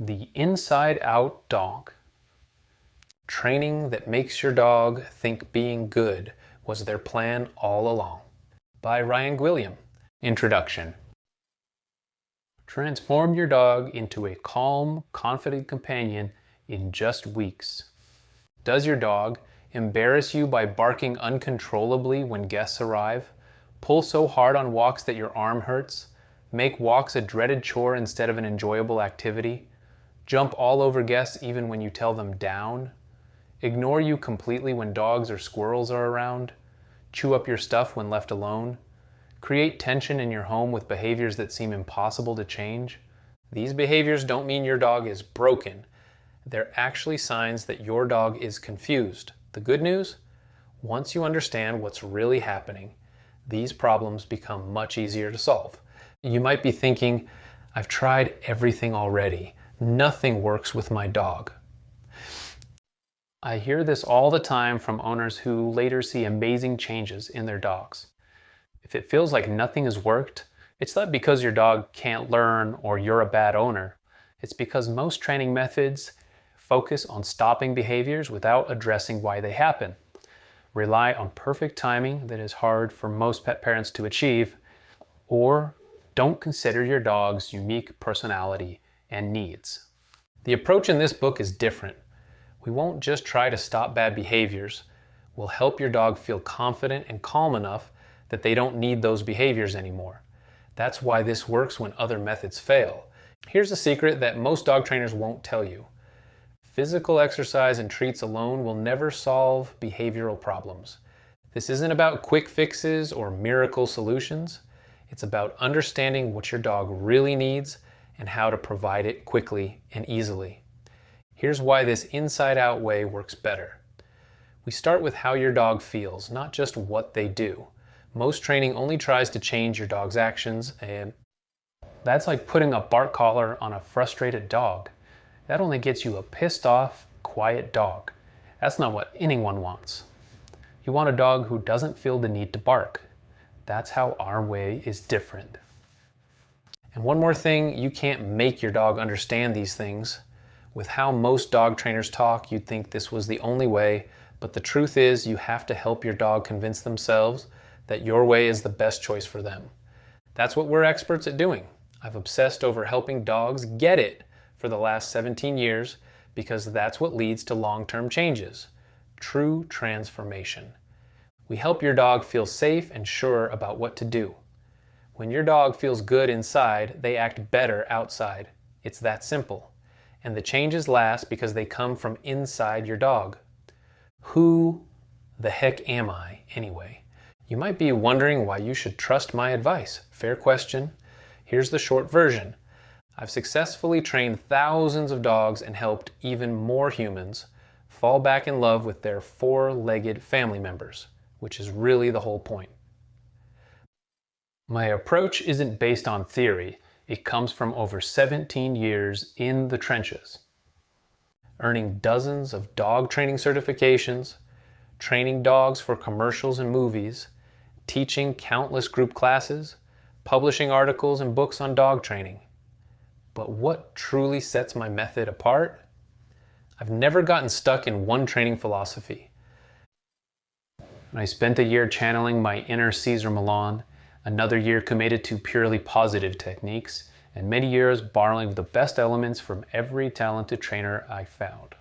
The Inside-Out Dog. Training that makes your dog think being good was their plan all along. By Ryan Gwilliam. Introduction. Transform your dog into a calm, confident companion in just weeks. Does your dog embarrass you by barking uncontrollably when guests arrive? Pull so hard on walks that your arm hurts? Make walks a dreaded chore instead of an enjoyable activity? Jump all over guests even when you tell them down? Ignore you completely when dogs or squirrels are around? Chew up your stuff when left alone? Create tension in your home with behaviors that seem impossible to change? These behaviors don't mean your dog is broken. They're actually signs that your dog is confused. The good news? Once you understand what's really happening, these problems become much easier to solve. You might be thinking, I've tried everything already. Nothing works with my dog. I hear this all the time from owners who later see amazing changes in their dogs. If it feels like nothing has worked, it's not because your dog can't learn or you're a bad owner. It's because most training methods focus on stopping behaviors without addressing why they happen, rely on perfect timing that is hard for most pet parents to achieve, or don't consider your dog's unique personality and needs. The approach in this book is different. We won't just try to stop bad behaviors. We'll help your dog feel confident and calm enough that they don't need those behaviors anymore. That's why this works when other methods fail. Here's a secret that most dog trainers won't tell you. Physical exercise and treats alone will never solve behavioral problems. This isn't about quick fixes or miracle solutions. It's about understanding what your dog really needs and how to provide it quickly and easily. Here's why this inside-out way works better. We start with how your dog feels, not just what they do. Most training only tries to change your dog's actions, and that's like putting a bark collar on a frustrated dog. That only gets you a pissed off, quiet dog. That's not what anyone wants. You want a dog who doesn't feel the need to bark. That's how our way is different. And one more thing, you can't make your dog understand these things. With how most dog trainers talk, you'd think this was the only way, but the truth is you have to help your dog convince themselves that your way is the best choice for them. That's what we're experts at doing. I've obsessed over helping dogs get it for the last 17 years because that's what leads to long-term changes. True transformation. We help your dog feel safe and sure about what to do. When your dog feels good inside, they act better outside. It's that simple. And the changes last because they come from inside your dog. Who the heck am I, anyway? You might be wondering why you should trust my advice. Fair question. Here's the short version. I've successfully trained thousands of dogs and helped even more humans fall back in love with their four-legged family members, which is really the whole point. My approach isn't based on theory. It comes from over 17 years in the trenches. Earning dozens of dog training certifications, training dogs for commercials and movies, teaching countless group classes, publishing articles and books on dog training. But what truly sets my method apart? I've never gotten stuck in one training philosophy. I spent a year channeling my inner Caesar Milan, another year committed to purely positive techniques, and many years borrowing the best elements from every talented trainer I found.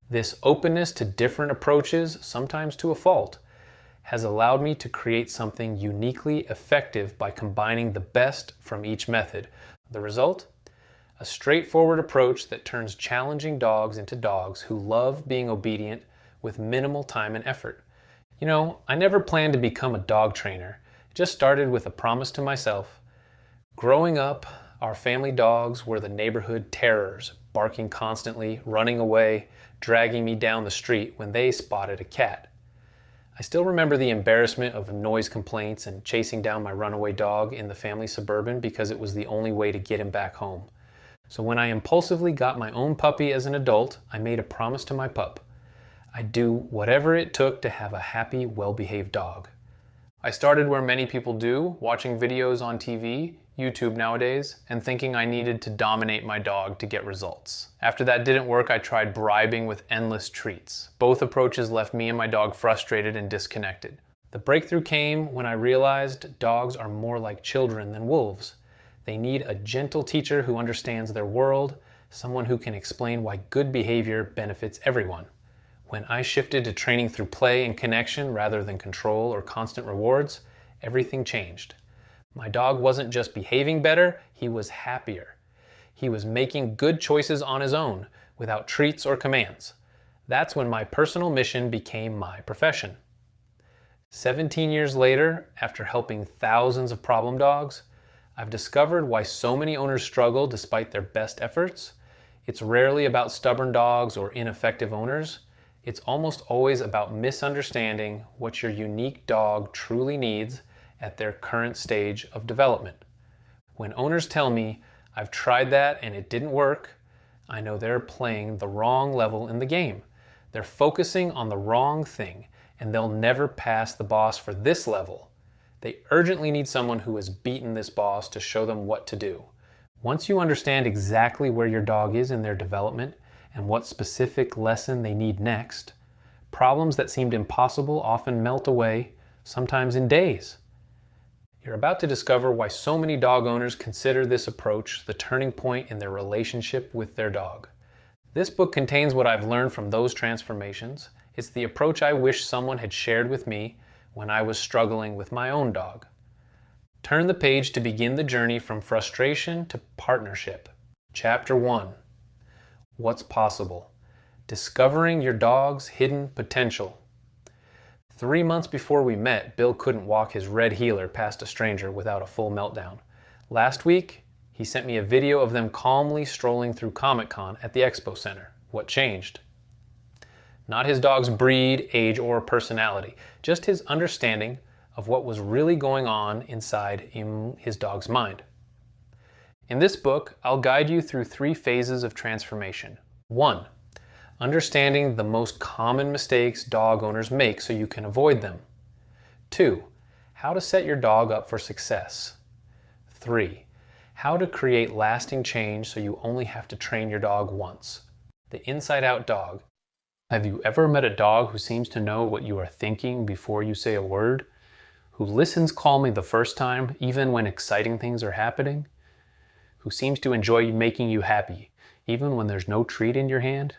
This openness to different approaches, sometimes to a fault, has allowed me to create something uniquely effective by combining the best from each method. The result? A straightforward approach that turns challenging dogs into dogs who love being obedient with minimal time and effort. You know, I never planned to become a dog trainer. It just started with a promise to myself. Growing up, our family dogs were the neighborhood terrors, barking constantly, running away, dragging me down the street when they spotted a cat. I still remember the embarrassment of noise complaints and chasing down my runaway dog in the family Suburban because it was the only way to get him back home. So when I impulsively got my own puppy as an adult, I made a promise to my pup. I'd do whatever it took to have a happy, well-behaved dog. I started where many people do, watching videos on TV, YouTube nowadays, and thinking I needed to dominate my dog to get results. After that didn't work, I tried bribing with endless treats. Both approaches left me and my dog frustrated and disconnected. The breakthrough came when I realized dogs are more like children than wolves. They need a gentle teacher who understands their world, someone who can explain why good behavior benefits everyone. When I shifted to training through play and connection rather than control or constant rewards, everything changed. My dog wasn't just behaving better, he was happier. He was making good choices on his own, without treats or commands. That's when my personal mission became my profession. 17 years later, after helping thousands of problem dogs, I've discovered why so many owners struggle despite their best efforts. It's rarely about stubborn dogs or ineffective owners. It's almost always about misunderstanding what your unique dog truly needs at their current stage of development. When owners tell me, "I've tried that and it didn't work," I know they're playing the wrong level in the game. They're focusing on the wrong thing, and they'll never pass the boss for this level. They urgently need someone who has beaten this boss to show them what to do. Once you understand exactly where your dog is in their development and what specific lesson they need next, problems that seemed impossible often melt away, sometimes in days. You're about to discover why so many dog owners consider this approach the turning point in their relationship with their dog. This book contains what I've learned from those transformations. It's the approach I wish someone had shared with me when I was struggling with my own dog. Turn the page to begin the journey from frustration to partnership. Chapter 1. What's possible? Discovering your dog's hidden potential. 3 months before we met, Bill couldn't walk his red heeler past a stranger without a full meltdown. Last week, he sent me a video of them calmly strolling through Comic-Con at the Expo Center. What changed? Not his dog's breed, age, or personality, just his understanding of what was really going on inside his dog's mind. In this book, I'll guide you through 3 phases of transformation. 1. Understanding the most common mistakes dog owners make so you can avoid them. 2. How to set your dog up for success. 3. How to create lasting change so you only have to train your dog once. The inside-out dog. Have you ever met a dog who seems to know what you are thinking before you say a word? Who listens calmly the first time, even when exciting things are happening? Who seems to enjoy making you happy, even when there's no treat in your hand?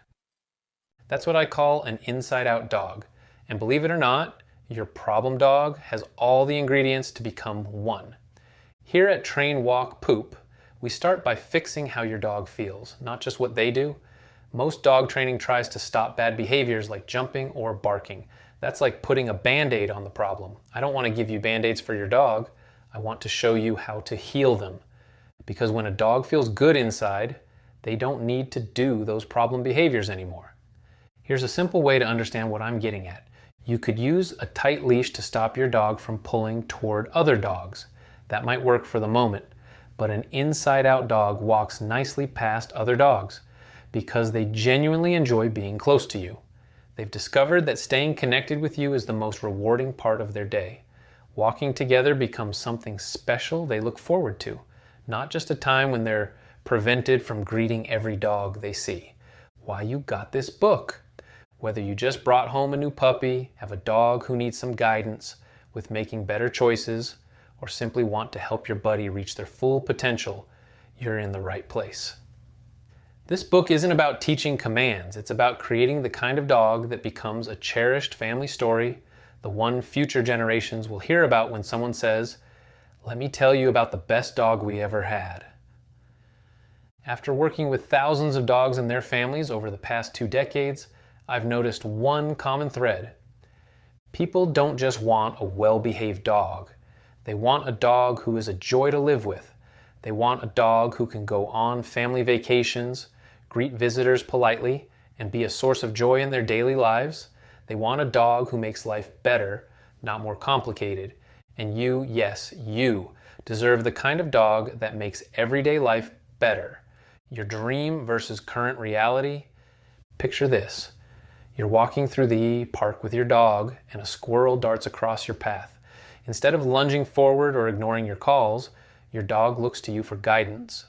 That's what I call an inside-out dog. And believe it or not, your problem dog has all the ingredients to become one. Here at Train, Walk, Poop, we start by fixing how your dog feels, not just what they do. Most dog training tries to stop bad behaviors like jumping or barking. That's like putting a Band-Aid on the problem. I don't want to give you Band-Aids for your dog. I want to show you how to heal them. Because when a dog feels good inside, they don't need to do those problem behaviors anymore. Here's a simple way to understand what I'm getting at. You could use a tight leash to stop your dog from pulling toward other dogs. That might work for the moment, but an inside-out dog walks nicely past other dogs because they genuinely enjoy being close to you. They've discovered that staying connected with you is the most rewarding part of their day. Walking together becomes something special they look forward to, not just a time when they're prevented from greeting every dog they see. Why you got this book? Whether you just brought home a new puppy, have a dog who needs some guidance with making better choices, or simply want to help your buddy reach their full potential, you're in the right place. This book isn't about teaching commands. It's about creating the kind of dog that becomes a cherished family story, the one future generations will hear about when someone says, "Let me tell you about the best dog we ever had." After working with thousands of dogs and their families over the past 2 decades, I've noticed one common thread. People don't just want a well-behaved dog. They want a dog who is a joy to live with. They want a dog who can go on family vacations, greet visitors politely, and be a source of joy in their daily lives. They want a dog who makes life better, not more complicated. And you, yes, you, deserve the kind of dog that makes everyday life better. Your dream versus current reality. Picture this. You're walking through the park with your dog and a squirrel darts across your path. Instead of lunging forward or ignoring your calls, Your dog looks to you for guidance.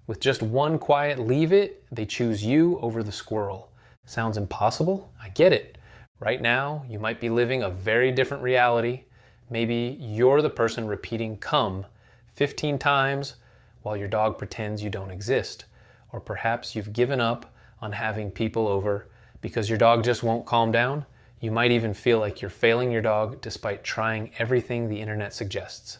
With just one quiet leave it, they choose you over the squirrel. Sounds impossible? I get it. Right now, you might be living a very different reality. Maybe you're the person repeating come 15 times while your dog pretends you don't exist. Or perhaps you've given up on having people over because your dog just won't calm down. You might even feel like you're failing your dog despite trying everything the internet suggests.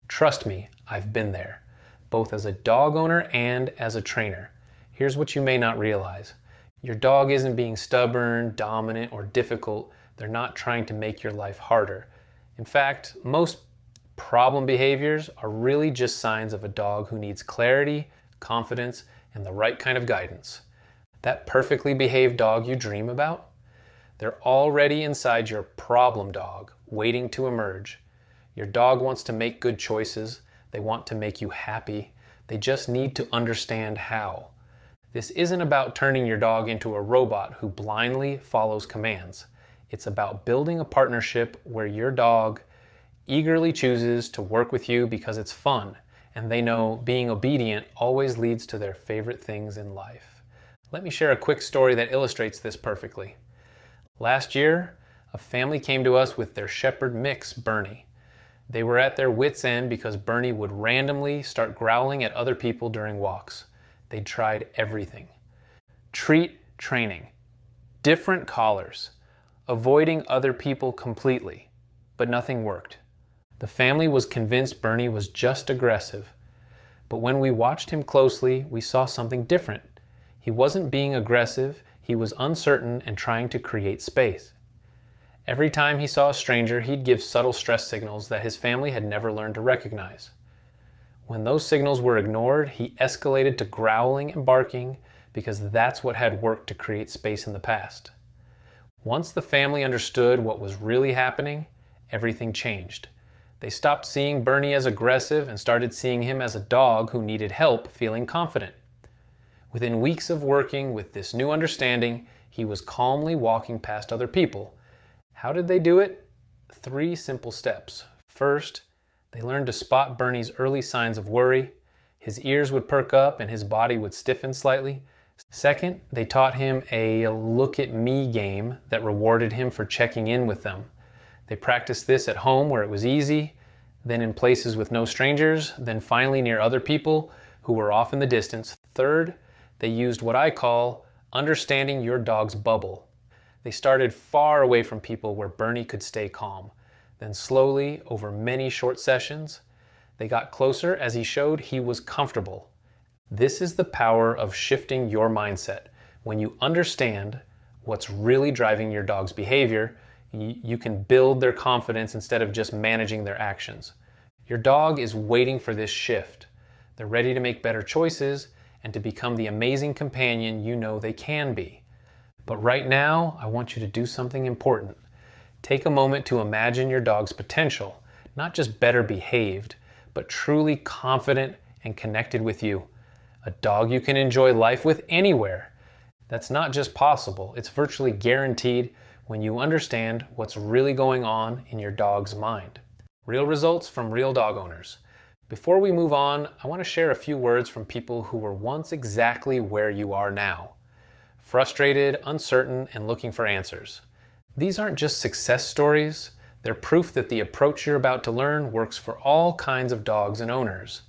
Trust me, I've been there, both as a dog owner and as a trainer. Here's what you may not realize. Your dog isn't being stubborn, dominant, or difficult. They're not trying to make your life harder. In fact, most problem behaviors are really just signs of a dog who needs clarity, confidence, and the right kind of guidance. That perfectly behaved dog you dream about? They're already inside your problem dog, waiting to emerge. Your dog wants to make good choices. They want to make you happy. They just need to understand how. This isn't about turning your dog into a robot who blindly follows commands. It's about building a partnership where your dog eagerly chooses to work with you because it's fun, and they know being obedient always leads to their favorite things in life. Let me share a quick story that illustrates this perfectly. Last year, a family came to us with their shepherd mix, Bernie. They were at their wits' end because Bernie would randomly start growling at other people during walks. They'd tried everything. Treat training, different collars, avoiding other people completely, but nothing worked. The family was convinced Bernie was just aggressive, but when we watched him closely, we saw something different. He wasn't being aggressive, he was uncertain and trying to create space. Every time he saw a stranger, he'd give subtle stress signals that his family had never learned to recognize. When those signals were ignored, he escalated to growling and barking because that's what had worked to create space in the past. Once the family understood what was really happening, everything changed. They stopped seeing Bernie as aggressive and started seeing him as a dog who needed help feeling confident. Within weeks of working with this new understanding, he was calmly walking past other people. How did they do it? 3 simple steps. First, they learned to spot Bernie's early signs of worry. His ears would perk up and his body would stiffen slightly. Second, they taught him a look at me game that rewarded him for checking in with them. They practiced this at home where it was easy, then in places with no strangers, then finally near other people who were off in the distance. Third, they used what I call understanding your dog's bubble. They started far away from people where Bernie could stay calm. Then slowly, over many short sessions, they got closer as he showed he was comfortable. This is the power of shifting your mindset. When you understand what's really driving your dog's behavior, you can build their confidence instead of just managing their actions. Your dog is waiting for this shift. They're ready to make better choices and to become the amazing companion you know they can be. But right now, I want you to do something important. Take a moment to imagine your dog's potential, not just better behaved, but truly confident and connected with you. A dog you can enjoy life with anywhere. That's not just possible, it's virtually guaranteed when you understand what's really going on in your dog's mind. Real results from real dog owners. Before we move on, I want to share a few words from people who were once exactly where you are now. Frustrated, uncertain, and looking for answers. These aren't just success stories, they're proof that the approach you're about to learn works for all kinds of dogs and owners.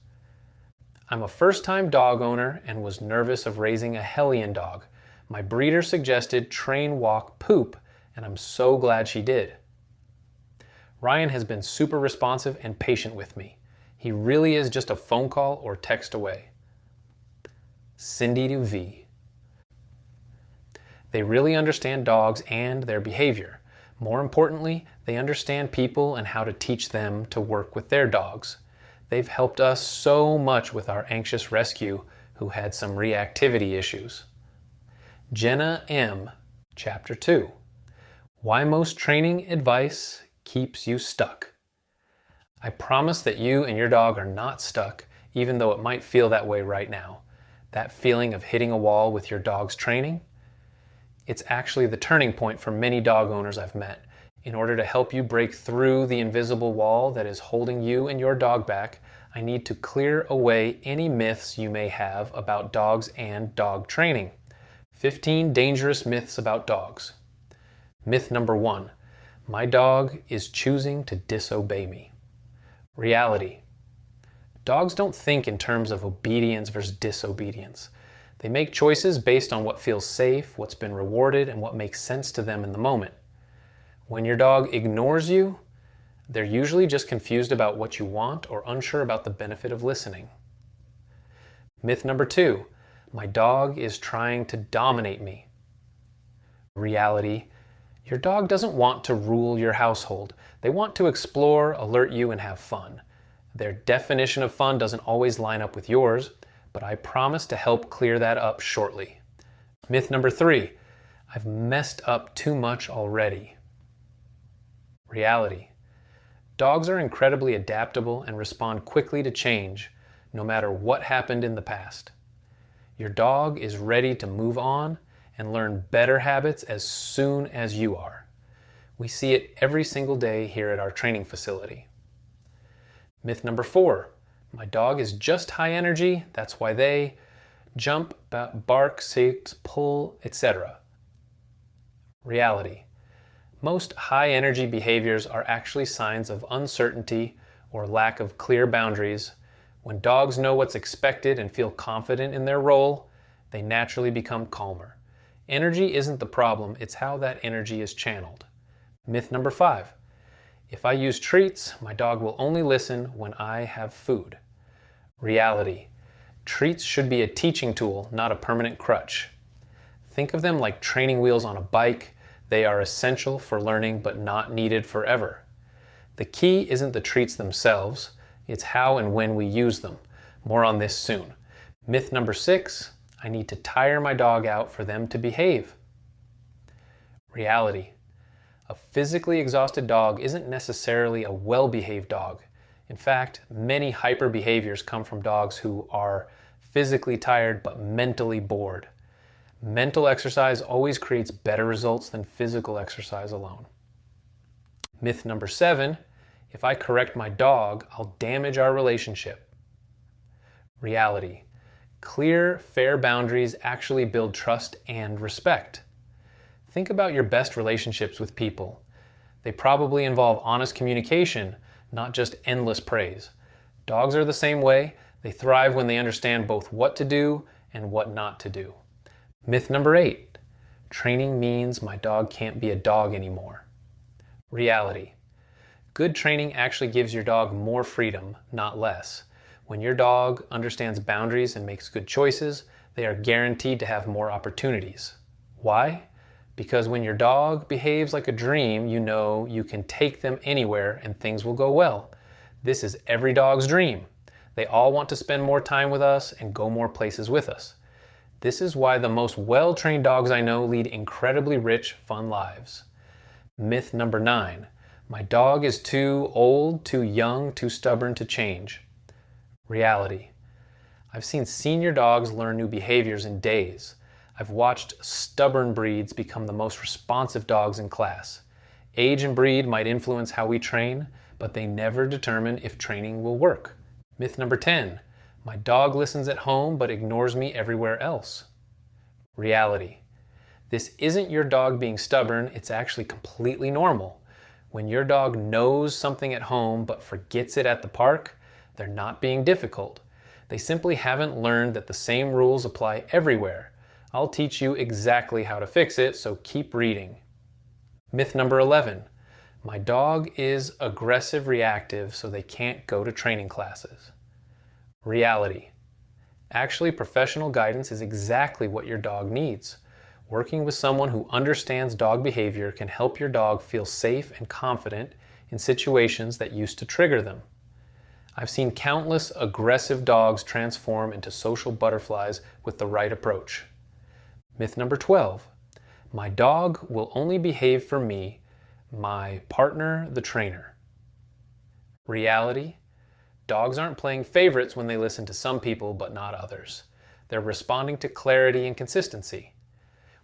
I'm a first-time dog owner and was nervous of raising a hellion dog. My breeder suggested train, walk, poop, and I'm so glad she did. Ryan has been super responsive and patient with me. He really is just a phone call or text away. Cindy to V. They really understand dogs and their behavior. More importantly, they understand people and how to teach them to work with their dogs. They've helped us so much with our anxious rescue who had some reactivity issues. Jenna M. Chapter 2. Why most training advice keeps you stuck. I promise that you and your dog are not stuck, even though it might feel that way right now. That feeling of hitting a wall with your dog's training? It's actually the turning point for many dog owners I've met. In order to help you break through the invisible wall that is holding you and your dog back, I need to clear away any myths you may have about dogs and dog training. 15 dangerous myths about dogs. Myth number 1. My dog is choosing to disobey me. Reality. Dogs don't think in terms of obedience versus disobedience. They make choices based on what feels safe, what's been rewarded, and what makes sense to them in the moment. When your dog ignores you, they're usually just confused about what you want or unsure about the benefit of listening. Myth number 2. My dog is trying to dominate me. Reality. Your dog doesn't want to rule your household. They want to explore, alert you, and have fun. Their definition of fun doesn't always line up with yours, but I promise to help clear that up shortly. Myth number 3. I've messed up too much already. Reality. Dogs are incredibly adaptable and respond quickly to change, no matter what happened in the past. Your dog is ready to move on and learn better habits as soon as you are. We see it every single day here at our training facility. Myth number 4. My dog is just high energy, that's why they jump, bark, sit, pull, etc. Reality. Most high energy behaviors are actually signs of uncertainty or lack of clear boundaries. When dogs know what's expected and feel confident in their role, they naturally become calmer. Energy isn't the problem, it's how that energy is channeled. Myth number 5. If I use treats, my dog will only listen when I have food. Reality. Treats should be a teaching tool, not a permanent crutch. Think of them like training wheels on a bike. They are essential for learning but not needed forever. The key isn't the treats themselves, it's how and when we use them. More on this soon. Myth number 6. I need to tire my dog out for them to behave. Reality. A physically exhausted dog isn't necessarily a well-behaved dog. In fact, many hyper behaviors come from dogs who are physically tired but mentally bored. Mental exercise always creates better results than physical exercise alone. Myth number 7. If I correct my dog, I'll damage our relationship. Reality. Clear, fair boundaries actually build trust and respect. Think about your best relationships with people. They probably involve honest communication, not just endless praise. Dogs are the same way. They thrive when they understand both what to do and what not to do. Myth number 8. Training means my dog can't be a dog anymore. Reality. Good training actually gives your dog more freedom, not less. When your dog understands boundaries and makes good choices, they are guaranteed to have more opportunities. Why? Because when your dog behaves like a dream, you know you can take them anywhere and things will go well. This is every dog's dream. They all want to spend more time with us and go more places with us. This is why the most well-trained dogs I know lead incredibly rich, fun lives. Myth number 9. My dog is too old, too young, too stubborn to change. Reality. I've seen senior dogs learn new behaviors in days. I've watched stubborn breeds become the most responsive dogs in class. Age and breed might influence how we train, but they never determine if training will work. Myth number 10. My dog listens at home but ignores me everywhere else. Reality. This isn't your dog being stubborn, it's actually completely normal. When your dog knows something at home but forgets it at the park, they're not being difficult. They simply haven't learned that the same rules apply everywhere. I'll teach you exactly how to fix it, so keep reading. Myth number 11. My dog is aggressive reactive, so they can't go to training classes. Reality. Actually, professional guidance is exactly what your dog needs. Working with someone who understands dog behavior can help your dog feel safe and confident in situations that used to trigger them. I've seen countless aggressive dogs transform into social butterflies with the right approach. Myth number 12. My dog will only behave for me, my partner, the trainer. Reality. Dogs aren't playing favorites when they listen to some people but not others. They're responding to clarity and consistency.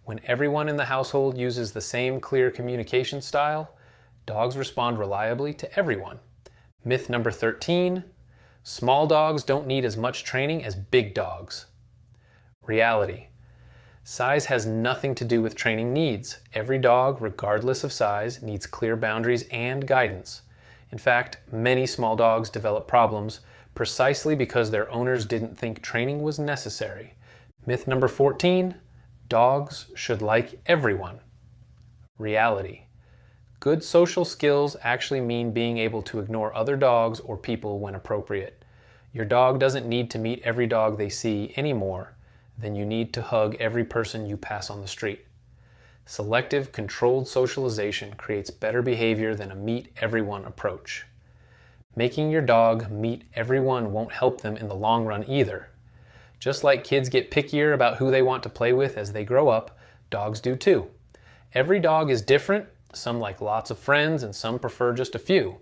When everyone in the household uses the same clear communication style, dogs respond reliably to everyone. Myth number 13. Small dogs don't need as much training as big dogs. Reality. Size has nothing to do with training needs. Every dog, regardless of size, needs clear boundaries and guidance. In fact, many small dogs develop problems precisely because their owners didn't think training was necessary. Myth number 14, dogs should like everyone. Reality. Good social skills actually mean being able to ignore other dogs or people when appropriate. Your dog doesn't need to meet every dog they see any more than you need to hug every person you pass on the street. Selective, controlled socialization creates better behavior than a meet everyone approach. Making your dog meet everyone won't help them in the long run either. Just like kids get pickier about who they want to play with as they grow up, dogs do too. Every dog is different. Some like lots of friends and some prefer just a few.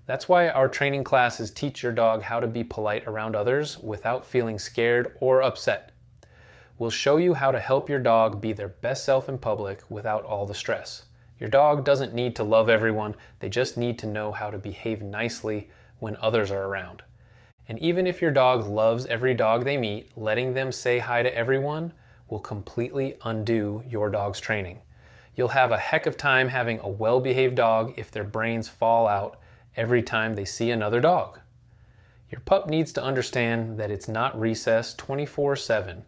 That's why our training classes teach your dog how to be polite around others without feeling scared or upset. We'll show you how to help your dog be their best self in public without all the stress. Your dog doesn't need to love everyone, they just need to know how to behave nicely when others are around. And even if your dog loves every dog they meet, letting them say hi to everyone will completely undo your dog's training. You'll have a heck of time having a well-behaved dog if their brains fall out every time they see another dog. Your pup needs to understand that it's not recess 24/7.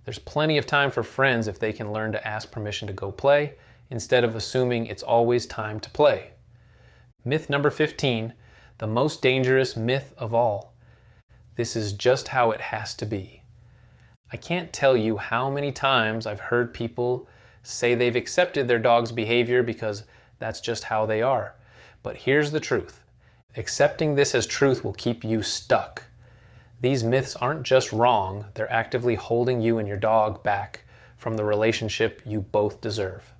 There's plenty of time for friends if they can learn to ask permission to go play instead of assuming it's always time to play. Myth number 15, the most dangerous myth of all. This is just how it has to be. I can't tell you how many times I've heard people say they've accepted their dog's behavior because that's just how they are. But here's the truth. Accepting this as truth will keep you stuck. These myths aren't just wrong, they're actively holding you and your dog back from the relationship you both deserve.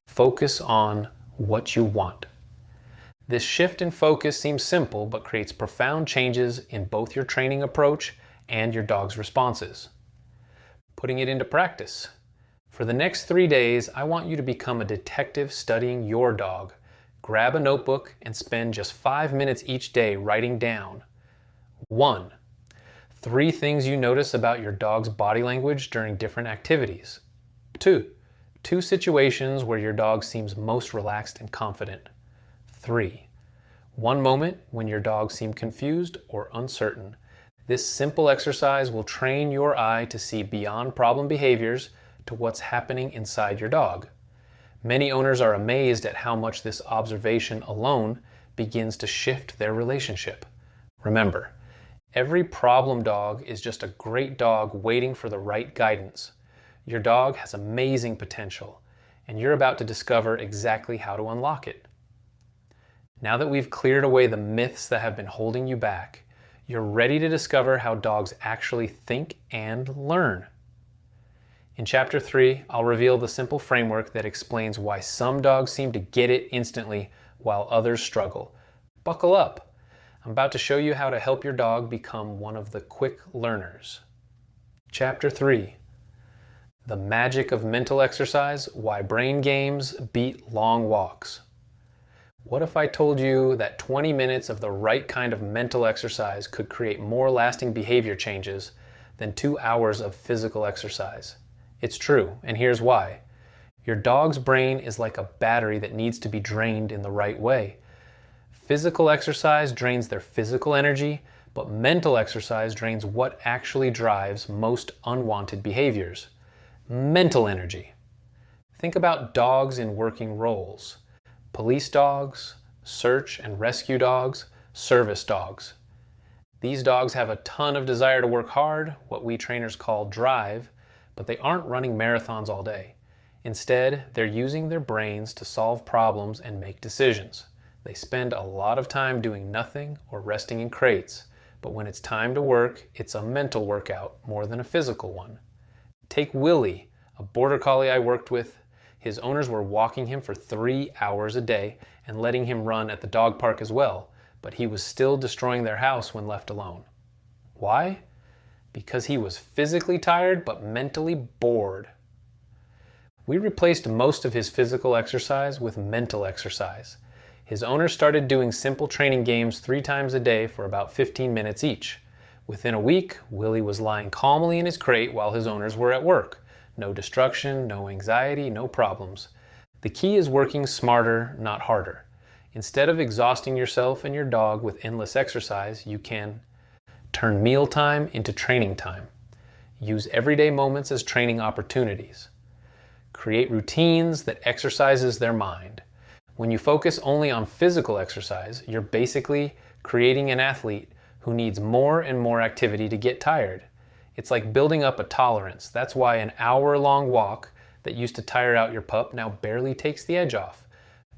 Focus on what you want. This shift in focus seems simple, but creates profound changes in both your training approach and your dog's responses. Putting it into practice. For the next 3 days, I want you to become a detective studying your dog. Grab a notebook and spend just 5 minutes each day writing down 1. 3 things you notice about your dog's body language during different activities. 2. 2 situations where your dog seems most relaxed and confident. 3. 1 moment when your dog seemed confused or uncertain. This simple exercise will train your eye to see beyond problem behaviors to what's happening inside your dog. Many owners are amazed at how much this observation alone begins to shift their relationship. Remember, every problem dog is just a great dog waiting for the right guidance. Your dog has amazing potential, and you're about to discover exactly how to unlock it. Now that we've cleared away the myths that have been holding you back, you're ready to discover how dogs actually think and learn. In Chapter 3, I'll reveal the simple framework that explains why some dogs seem to get it instantly while others struggle. Buckle up. I'm about to show you how to help your dog become one of the quick learners. Chapter 3, The Magic of Mental Exercise, Why Brain Games Beat Long Walks. What if I told you that 20 minutes of the right kind of mental exercise could create more lasting behavior changes than 2 hours of physical exercise? It's true, and here's why. Your dog's brain is like a battery that needs to be drained in the right way. Physical exercise drains their physical energy, but mental exercise drains what actually drives most unwanted behaviors. Mental energy. Think about dogs in working roles. Police dogs, search and rescue dogs, service dogs. These dogs have a ton of desire to work hard, what we trainers call drive, but they aren't running marathons all day. Instead, they're using their brains to solve problems and make decisions. They spend a lot of time doing nothing or resting in crates, but when it's time to work, it's a mental workout more than a physical one. Take Willie, a border collie I worked with. His owners were walking him for 3 hours a day and letting him run at the dog park as well, but he was still destroying their house when left alone. Why? Because he was physically tired but mentally bored. We replaced most of his physical exercise with mental exercise. His owner started doing simple training games 3 times a day for about 15 minutes each. Within a week, Willie was lying calmly in his crate while his owners were at work. No destruction, no anxiety, no problems. The key is working smarter, not harder. Instead of exhausting yourself and your dog with endless exercise, you can turn mealtime into training time. Use everyday moments as training opportunities. Create routines that exercises their mind. When you focus only on physical exercise, you're basically creating an athlete who needs more and more activity to get tired. It's like building up a tolerance. That's why an hour-long walk that used to tire out your pup now barely takes the edge off.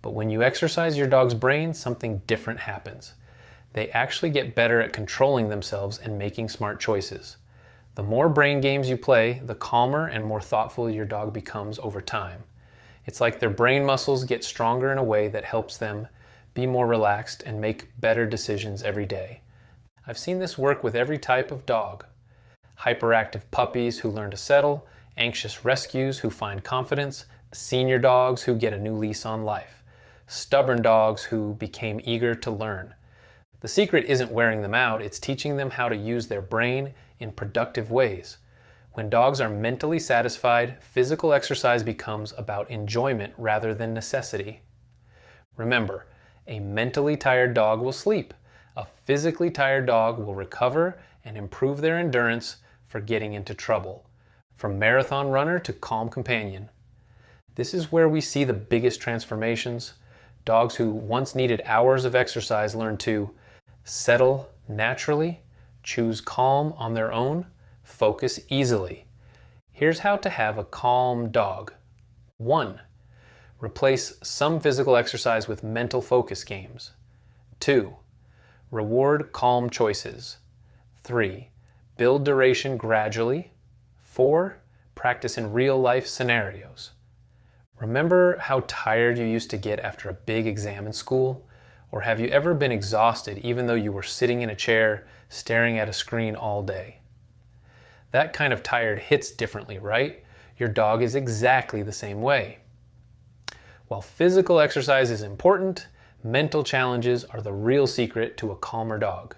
But when you exercise your dog's brain, something different happens. They actually get better at controlling themselves and making smart choices. The more brain games you play, the calmer and more thoughtful your dog becomes over time. It's like their brain muscles get stronger in a way that helps them be more relaxed and make better decisions every day. I've seen this work with every type of dog. Hyperactive puppies who learn to settle, anxious rescues who find confidence, senior dogs who get a new lease on life, stubborn dogs who became eager to learn. The secret isn't wearing them out, it's teaching them how to use their brain in productive ways. When dogs are mentally satisfied, physical exercise becomes about enjoyment rather than necessity. Remember, a mentally tired dog will sleep. A physically tired dog will recover and improve their endurance for getting into trouble. From marathon runner to calm companion. This is where we see the biggest transformations. Dogs who once needed hours of exercise learn to settle naturally, choose calm on their own, focus easily. Here's how to have a calm dog. 1. Replace some physical exercise with mental focus games. 2. Reward calm choices. 3. Build duration gradually. 4. Practice in real-life scenarios. Remember how tired you used to get after a big exam in school? Or have you ever been exhausted even though you were sitting in a chair staring at a screen all day? That kind of tired hits differently, right? Your dog is exactly the same way. While physical exercise is important, mental challenges are the real secret to a calmer dog.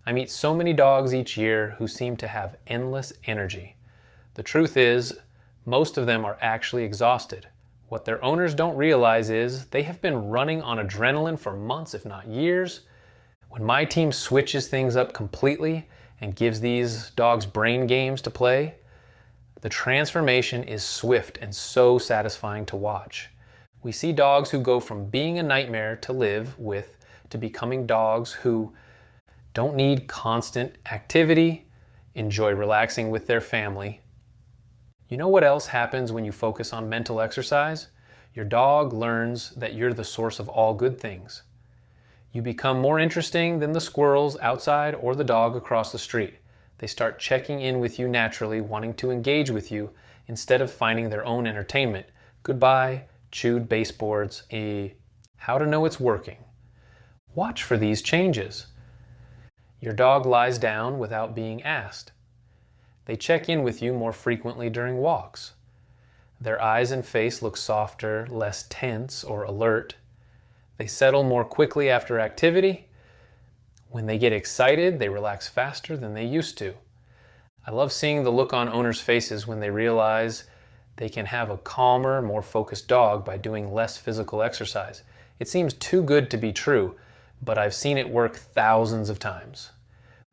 I meet so many dogs each year who seem to have endless energy. The truth is, most of them are actually exhausted. What their owners don't realize is they have been running on adrenaline for months, if not years. When my team switches things up completely and gives these dogs brain games to play, the transformation is swift and so satisfying to watch. We see dogs who go from being a nightmare to live with to becoming dogs who don't need constant activity, enjoy relaxing with their family. You know what else happens when you focus on mental exercise? Your dog learns that you're the source of all good things. You become more interesting than the squirrels outside or the dog across the street. They start checking in with you naturally, wanting to engage with you instead of finding their own entertainment. Goodbye, chewed baseboards, how to know it's working. Watch for these changes. Your dog lies down without being asked. They check in with you more frequently during walks. Their eyes and face look softer, less tense or alert. They settle more quickly after activity. When they get excited, they relax faster than they used to. I love seeing the look on owners' faces when they realize they can have a calmer, more focused dog by doing less physical exercise. It seems too good to be true, but I've seen it work thousands of times.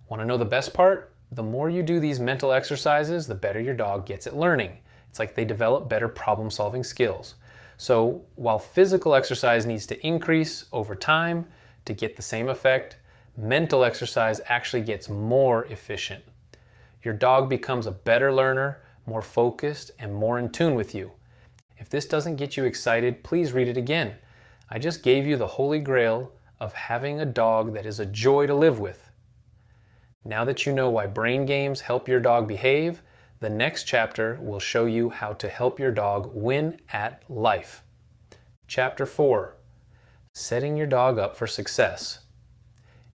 Want to know the best part? The more you do these mental exercises, the better your dog gets at learning. It's like they develop better problem-solving skills. So while physical exercise needs to increase over time to get the same effect, mental exercise actually gets more efficient. Your dog becomes a better learner, more focused, and more in tune with you. If this doesn't get you excited, please read it again. I just gave you the holy grail of having a dog that is a joy to live with. Now that you know why brain games help your dog behave, the next chapter will show you how to help your dog win at life. Chapter 4. Setting your dog up for success.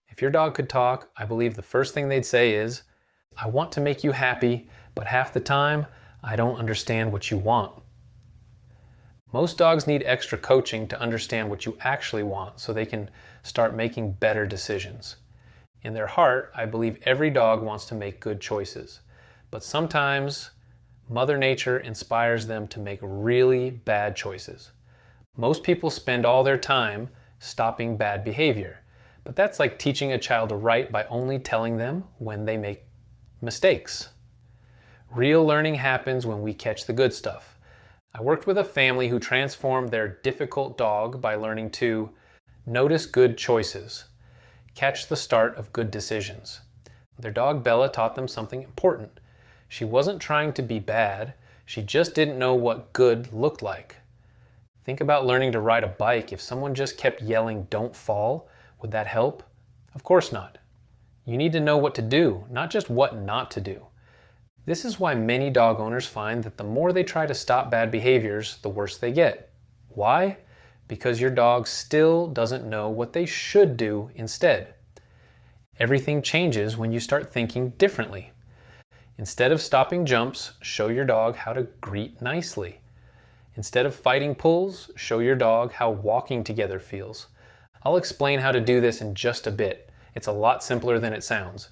If your dog could talk, I believe the first thing they'd say is, "I want to make you happy, but half the time, I don't understand what you want." Most dogs need extra coaching to understand what you actually want so they can start making better decisions. In their heart, I believe every dog wants to make good choices, but sometimes Mother Nature inspires them to make really bad choices. Most people spend all their time stopping bad behavior, but that's like teaching a child to write by only telling them when they make mistakes. Real learning happens when we catch the good stuff. I worked with a family who transformed their difficult dog by learning to notice good choices, catch the start of good decisions. Their dog Bella taught them something important. She wasn't trying to be bad, she just didn't know what good looked like. Think about learning to ride a bike. If someone just kept yelling, "Don't fall," would that help? Of course not. You need to know what to do, not just what not to do. This is why many dog owners find that the more they try to stop bad behaviors, the worse they get. Why? Because your dog still doesn't know what they should do instead. Everything changes when you start thinking differently. Instead of stopping jumps, show your dog how to greet nicely. Instead of fighting pulls, show your dog how walking together feels. I'll explain how to do this in just a bit. It's a lot simpler than it sounds.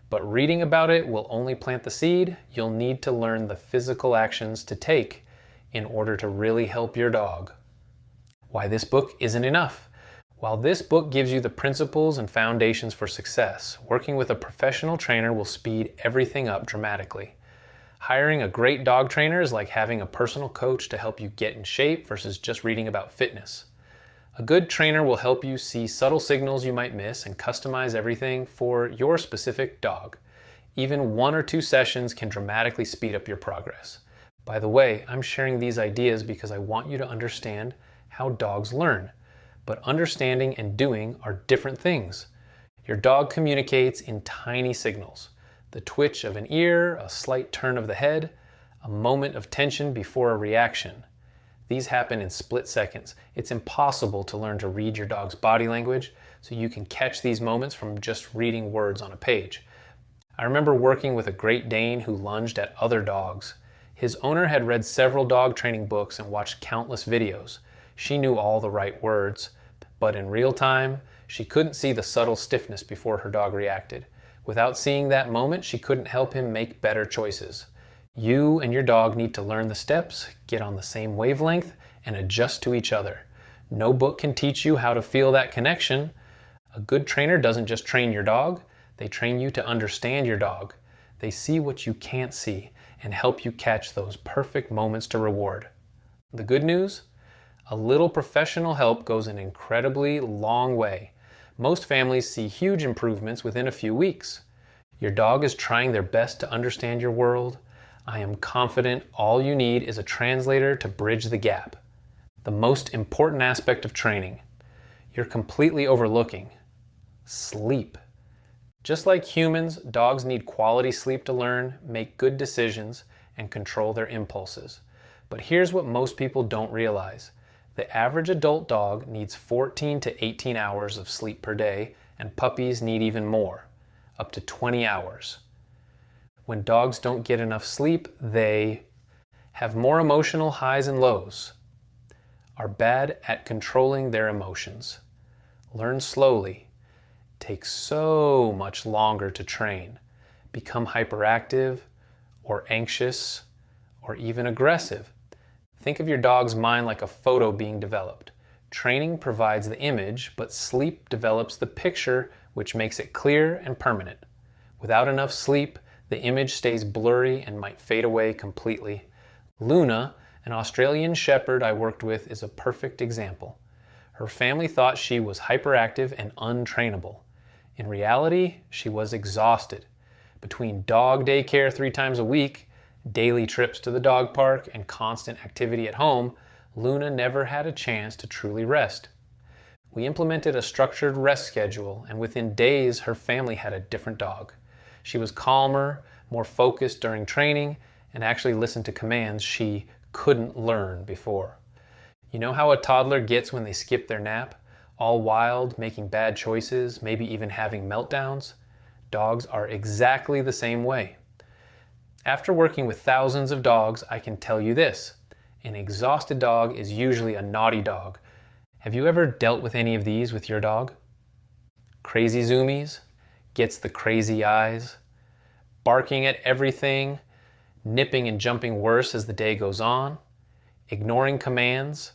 But reading about it will only plant the seed. You'll need to learn the physical actions to take in order to really help your dog. Why this book isn't enough. While this book gives you the principles and foundations for success, working with a professional trainer will speed everything up dramatically. Hiring a great dog trainer is like having a personal coach to help you get in shape versus just reading about fitness. A good trainer will help you see subtle signals you might miss and customize everything for your specific dog. Even 1 or 2 sessions can dramatically speed up your progress. By the way, I'm sharing these ideas because I want you to understand how dogs learn. But understanding and doing are different things. Your dog communicates in tiny signals. The twitch of an ear, a slight turn of the head, a moment of tension before a reaction. These happen in split seconds. It's impossible to learn to read your dog's body language, so you can catch these moments from just reading words on a page. I remember working with a Great Dane who lunged at other dogs. His owner had read several dog training books and watched countless videos. She knew all the right words, but in real time, she couldn't see the subtle stiffness before her dog reacted. Without seeing that moment, she couldn't help him make better choices. You and your dog need to learn the steps, get on the same wavelength, and adjust to each other. No book can teach you how to feel that connection. A good trainer doesn't just train your dog, they train you to understand your dog. They see what you can't see and help you catch those perfect moments to reward. The good news? A little professional help goes an incredibly long way. Most families see huge improvements within a few weeks. Your dog is trying their best to understand your world. I am confident all you need is a translator to bridge the gap. The most important aspect of training, you're completely overlooking: sleep. Just like humans, dogs need quality sleep to learn, make good decisions, and control their impulses. But here's what most people don't realize. The average adult dog needs 14 to 18 hours of sleep per day, and puppies need even more, up to 20 hours. When dogs don't get enough sleep, they have more emotional highs and lows, are bad at controlling their emotions, learn slowly, take so much longer to train, become hyperactive or anxious or even aggressive. Think of your dog's mind like a photo being developed. Training provides the image, but sleep develops the picture, which makes it clear and permanent. Without enough sleep, the image stays blurry and might fade away completely. Luna, an Australian Shepherd I worked with, is a perfect example. Her family thought she was hyperactive and untrainable. In reality, she was exhausted. Between dog daycare 3 times a week, daily trips to the dog park, and constant activity at home, Luna never had a chance to truly rest. We implemented a structured rest schedule, and within days her family had a different dog. She was calmer, more focused during training, and actually listened to commands she couldn't learn before. You know how a toddler gets when they skip their nap? All wild, making bad choices, maybe even having meltdowns? Dogs are exactly the same way. After working with thousands of dogs, I can tell you this: An exhausted dog is usually a naughty dog. Have you ever dealt with any of these with your dog? Crazy zoomies, gets the crazy eyes, barking at everything, nipping and jumping worse as the day goes on, ignoring commands,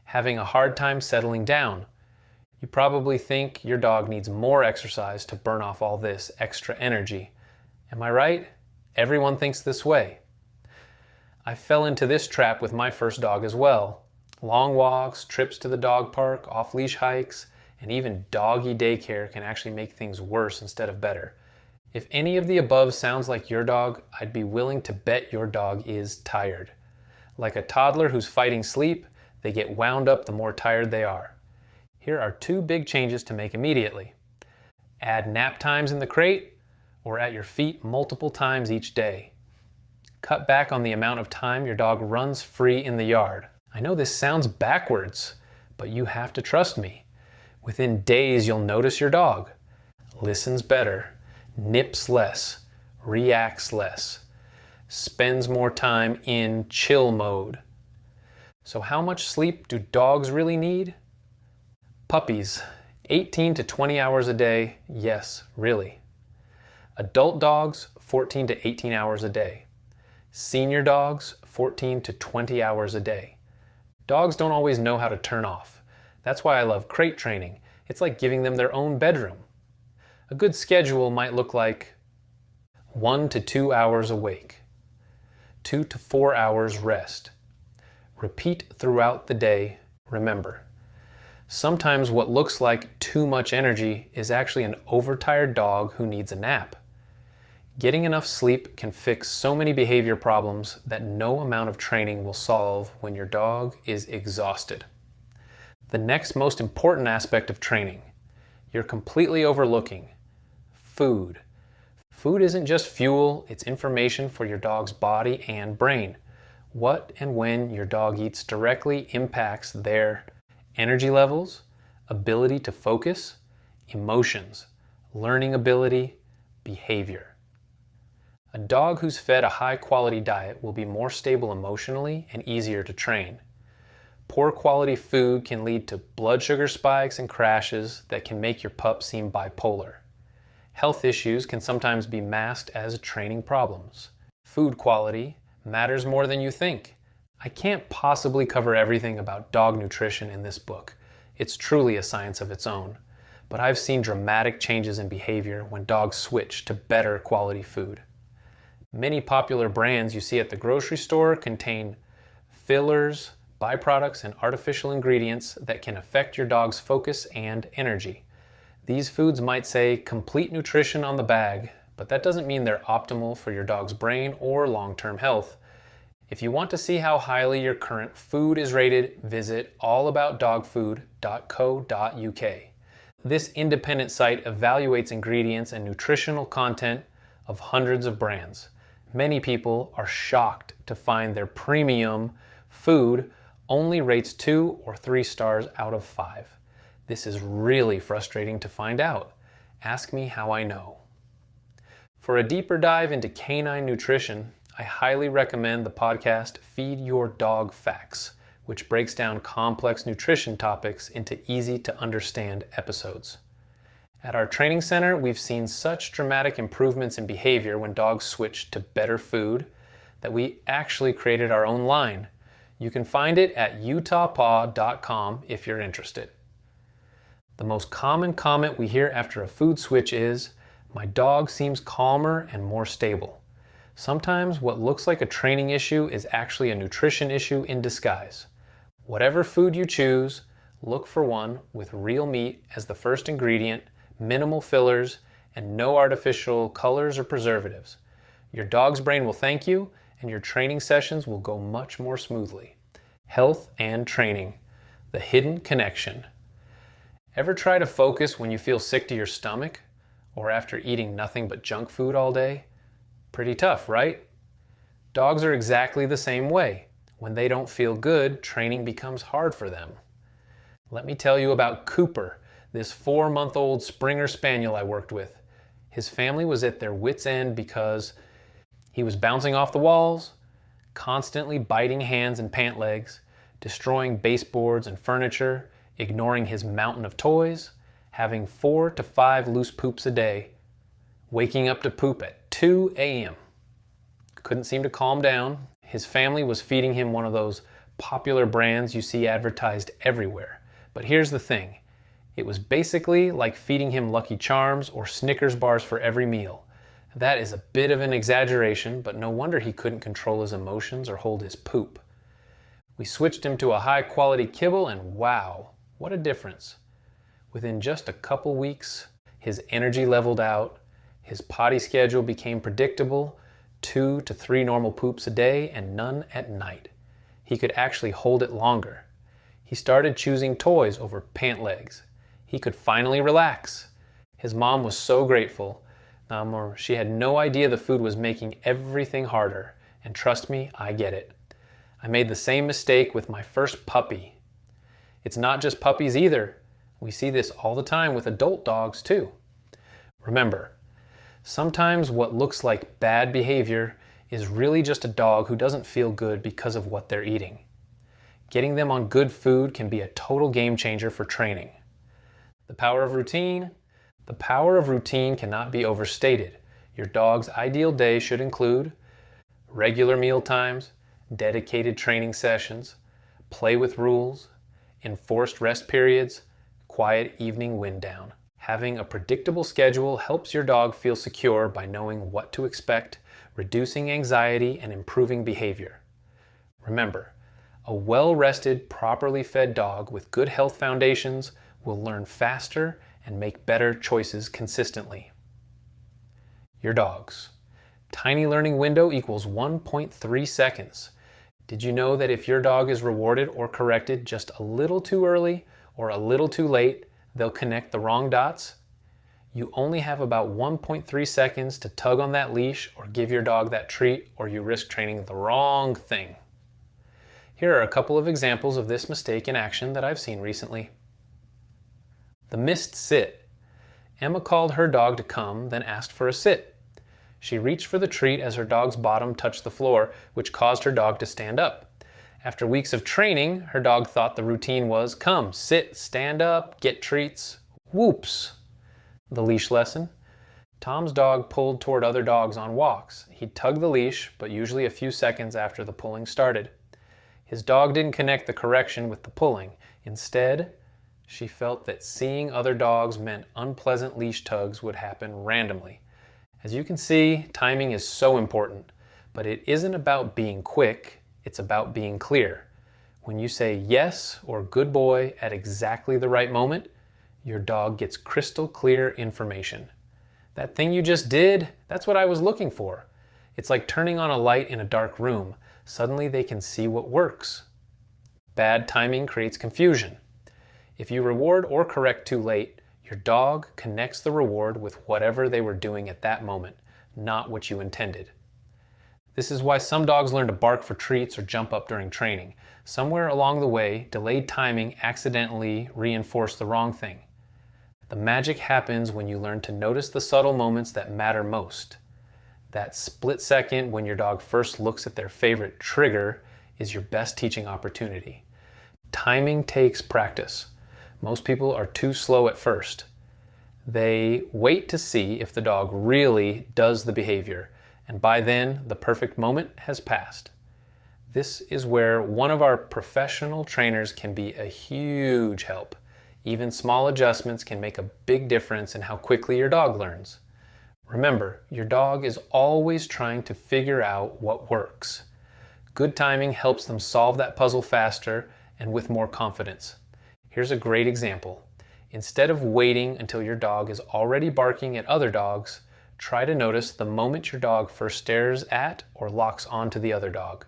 having a hard time settling down. You probably think your dog needs more exercise to burn off all this extra energy. Am I right? Everyone thinks this way. I fell into this trap with my first dog as well. Long walks, trips to the dog park, off-leash hikes, and even doggy daycare can actually make things worse instead of better. If any of the above sounds like your dog, I'd be willing to bet your dog is tired. Like a toddler who's fighting sleep, they get wound up the more tired they are. Here are 2 big changes to make immediately. Add nap times in the crate or at your feet multiple times each day. Cut back on the amount of time your dog runs free in the yard. I know this sounds backwards, but you have to trust me. Within days you'll notice your dog listens better, nips less, reacts less, spends more time in chill mode. So how much sleep do dogs really need? Puppies, 18 to 20 hours a day, yes, really. Adult dogs, 14 to 18 hours a day. Senior dogs, 14 to 20 hours a day. Dogs don't always know how to turn off. That's why I love crate training. It's like giving them their own bedroom. A good schedule might look like 1 to 2 hours awake, 2 to 4 hours rest. Repeat throughout the day, remember. Sometimes what looks like too much energy is actually an overtired dog who needs a nap. Getting enough sleep can fix so many behavior problems that no amount of training will solve when your dog is exhausted. The next most important aspect of training, you're completely overlooking: food. Food isn't just fuel, it's information for your dog's body and brain. What and when your dog eats directly impacts their energy levels, ability to focus, emotions, learning ability, behavior. A dog who's fed a high-quality diet will be more stable emotionally and easier to train. Poor quality food can lead to blood sugar spikes and crashes that can make your pup seem bipolar. Health issues can sometimes be masked as training problems. Food quality matters more than you think. I can't possibly cover everything about dog nutrition in this book. It's truly a science of its own. But I've seen dramatic changes in behavior when dogs switch to better quality food. Many popular brands you see at the grocery store contain fillers, byproducts, and artificial ingredients that can affect your dog's focus and energy. These foods might say complete nutrition on the bag, but that doesn't mean they're optimal for your dog's brain or long-term health. If you want to see how highly your current food is rated, visit allaboutdogfood.co.uk. This independent site evaluates ingredients and nutritional content of hundreds of brands. Many people are shocked to find their premium food only rates 2 or 3 stars out of 5. This is really frustrating to find out. Ask me how I know. For a deeper dive into canine nutrition, I highly recommend the podcast Feed Your Dog Facts, which breaks down complex nutrition topics into easy to understand episodes. At our training center, we've seen such dramatic improvements in behavior when dogs switch to better food that we actually created our own line. You can find it at utahpaw.com if you're interested. The most common comment we hear after a food switch is, "My dog seems calmer and more stable." Sometimes what looks like a training issue is actually a nutrition issue in disguise. Whatever food you choose, look for one with real meat as the first ingredient, minimal fillers, and no artificial colors or preservatives. Your dog's brain will thank you, and your training sessions will go much more smoothly. Health and training, the hidden connection. Ever try to focus when you feel sick to your stomach, or after eating nothing but junk food all day? Pretty tough, right? Dogs are exactly the same way. When they don't feel good, training becomes hard for them. Let me tell you about Cooper, this 4-month-old Springer Spaniel I worked with. His family was at their wits' end because he was bouncing off the walls, constantly biting hands and pant legs, destroying baseboards and furniture, ignoring his mountain of toys, having 4 to 5 loose poops a day, waking up to poop at 2 a.m. Couldn't seem to calm down. His family was feeding him one of those popular brands you see advertised everywhere. But here's the thing. It was basically like feeding him Lucky Charms or Snickers bars for every meal. That is a bit of an exaggeration, but no wonder he couldn't control his emotions or hold his poop. We switched him to a high-quality kibble, and wow, what a difference. Within just a couple weeks, his energy leveled out, his potty schedule became predictable, 2 to 3 normal poops a day and none at night. He could actually hold it longer. He started choosing toys over pant legs. He could finally relax. His mom was so grateful. She had no idea the food was making everything harder. And trust me, I get it. I made the same mistake with my first puppy. It's not just puppies either. We see this all the time with adult dogs too. Remember, sometimes what looks like bad behavior is really just a dog who doesn't feel good because of what they're eating. Getting them on good food can be a total game changer for training. The power of routine. The power of routine cannot be overstated. Your dog's ideal day should include regular meal times, dedicated training sessions, play with rules, enforced rest periods, quiet evening wind down. Having a predictable schedule helps your dog feel secure by knowing what to expect, reducing anxiety and improving behavior. Remember, a well-rested, properly fed dog with good health foundations will learn faster and make better choices consistently. Your dogs. Tiny learning window equals 1.3 seconds. Did you know that if your dog is rewarded or corrected just a little too early or a little too late, they'll connect the wrong dots? You only have about 1.3 seconds to tug on that leash or give your dog that treat, or you risk training the wrong thing. Here are a couple of examples of this mistake in action that I've seen recently. The missed sit. Emma called her dog to come, then asked for a sit. She reached for the treat as her dog's bottom touched the floor, which caused her dog to stand up. After weeks of training, her dog thought the routine was come, sit, stand up, get treats. Whoops! The leash lesson. Tom's dog pulled toward other dogs on walks. He'd tug the leash, but usually a few seconds after the pulling started. His dog didn't connect the correction with the pulling. Instead, she felt that seeing other dogs meant unpleasant leash tugs would happen randomly. As you can see, timing is so important, but it isn't about being quick, it's about being clear. When you say yes or good boy at exactly the right moment, your dog gets crystal clear information. That thing you just did, that's what I was looking for. It's like turning on a light in a dark room. Suddenly they can see what works. Bad timing creates confusion. If you reward or correct too late, your dog connects the reward with whatever they were doing at that moment, not what you intended. This is why some dogs learn to bark for treats or jump up during training. Somewhere along the way, delayed timing accidentally reinforced the wrong thing. The magic happens when you learn to notice the subtle moments that matter most. That split second when your dog first looks at their favorite trigger is your best teaching opportunity. Timing takes practice. Most people are too slow at first. They wait to see if the dog really does the behavior, and by then, the perfect moment has passed. This is where one of our professional trainers can be a huge help. Even small adjustments can make a big difference in how quickly your dog learns. Remember, your dog is always trying to figure out what works. Good timing helps them solve that puzzle faster and with more confidence. Here's a great example. Instead of waiting until your dog is already barking at other dogs, try to notice the moment your dog first stares at or locks onto the other dog.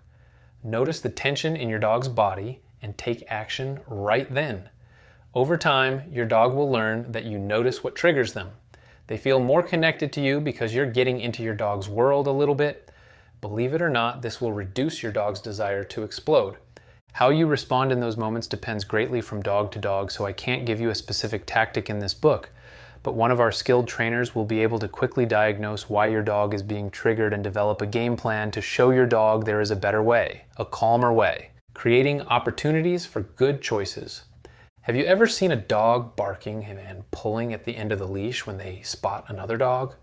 Notice the tension in your dog's body and take action right then. Over time, your dog will learn that you notice what triggers them. They feel more connected to you because you're getting into your dog's world a little bit. Believe it or not, this will reduce your dog's desire to explode. How you respond in those moments depends greatly from dog to dog, so I can't give you a specific tactic in this book. but one of our skilled trainers will be able to quickly diagnose why your dog is being triggered and develop a game plan to show your dog there is a better way, a calmer way, creating opportunities for good choices. Have you ever seen a dog barking and pulling at the end of the leash when they spot another dog?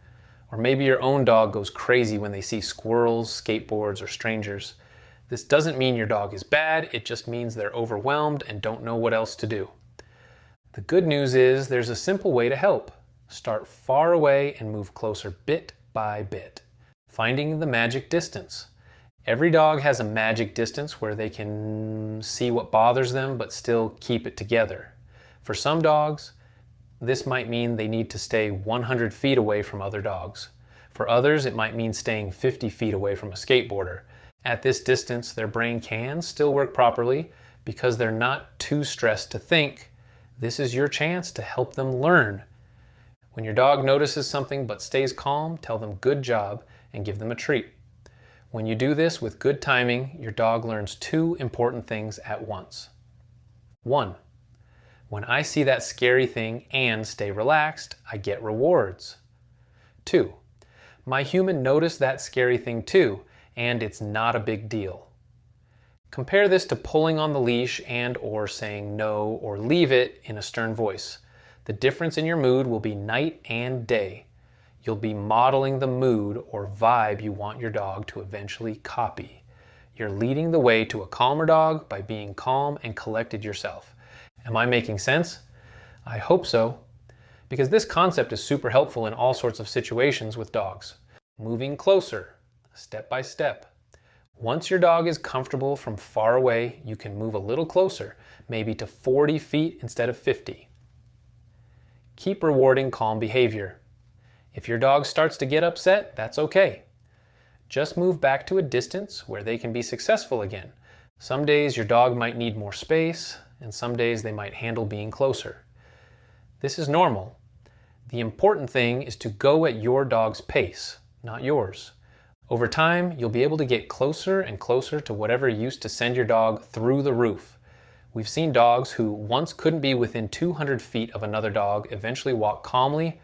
Or maybe your own dog goes crazy when they see squirrels, skateboards, or strangers. This doesn't mean your dog is bad, it just means they're overwhelmed and don't know what else to do. The good news is there's a simple way to help. Start far away and move closer bit by bit, finding the magic distance. Every dog has a magic distance where they can see what bothers them but still keep it together. For some dogs, this might mean they need to stay 100 feet away from other dogs. For others, it might mean staying 50 feet away from a skateboarder. At this distance, their brain can still work properly because they're not too stressed to think. This is your chance to help them learn. When your dog notices something but stays calm, tell them good job and give them a treat. When you do this with good timing, your dog learns two important things at once. 1. When I see that scary thing and stay relaxed, I get rewards. 2. My human noticed that scary thing too, and it's not a big deal. Compare this to pulling on the leash and or saying no or leave it in a stern voice. The difference in your mood will be night and day. You'll be modeling the mood or vibe you want your dog to eventually copy. You're leading the way to a calmer dog by being calm and collected yourself. Am I making sense? I hope so, because this concept is super helpful in all sorts of situations with dogs. Moving closer, step by step. Once your dog is comfortable from far away, you can move a little closer, maybe to 40 feet instead of 50. Keep rewarding calm behavior. If your dog starts to get upset, that's okay. Just move back to a distance where they can be successful again. Some days your dog might need more space, and some days they might handle being closer. This is normal. The important thing is to go at your dog's pace, not yours. Over time, you'll be able to get closer and closer to whatever used to send your dog through the roof. We've seen dogs who once couldn't be within 200 feet of another dog eventually walk calmly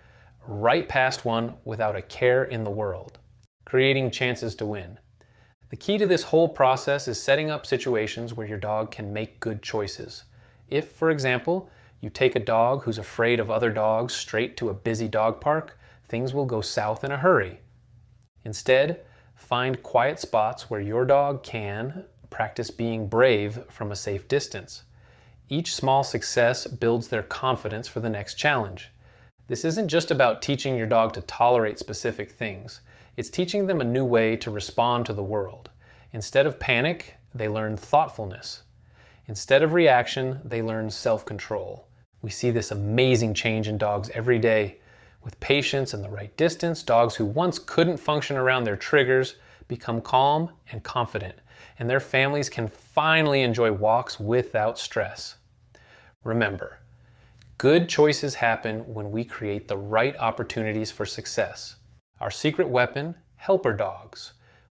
right past one without a care in the world, creating chances to win. The key to this whole process is setting up situations where your dog can make good choices. If, for example, you take a dog who's afraid of other dogs straight to a busy dog park, things will go south in a hurry. Instead, find quiet spots where your dog can practice being brave from a safe distance. Each small success builds their confidence for the next challenge. This isn't just about teaching your dog to tolerate specific things. It's teaching them a new way to respond to the world. Instead of panic, they learn thoughtfulness. Instead of reaction, they learn self-control. We see this amazing change in dogs every day. With patience and the right distance, dogs who once couldn't function around their triggers become calm and confident, and their families can finally enjoy walks without stress. Remember, good choices happen when we create the right opportunities for success. Our secret weapon, helper dogs.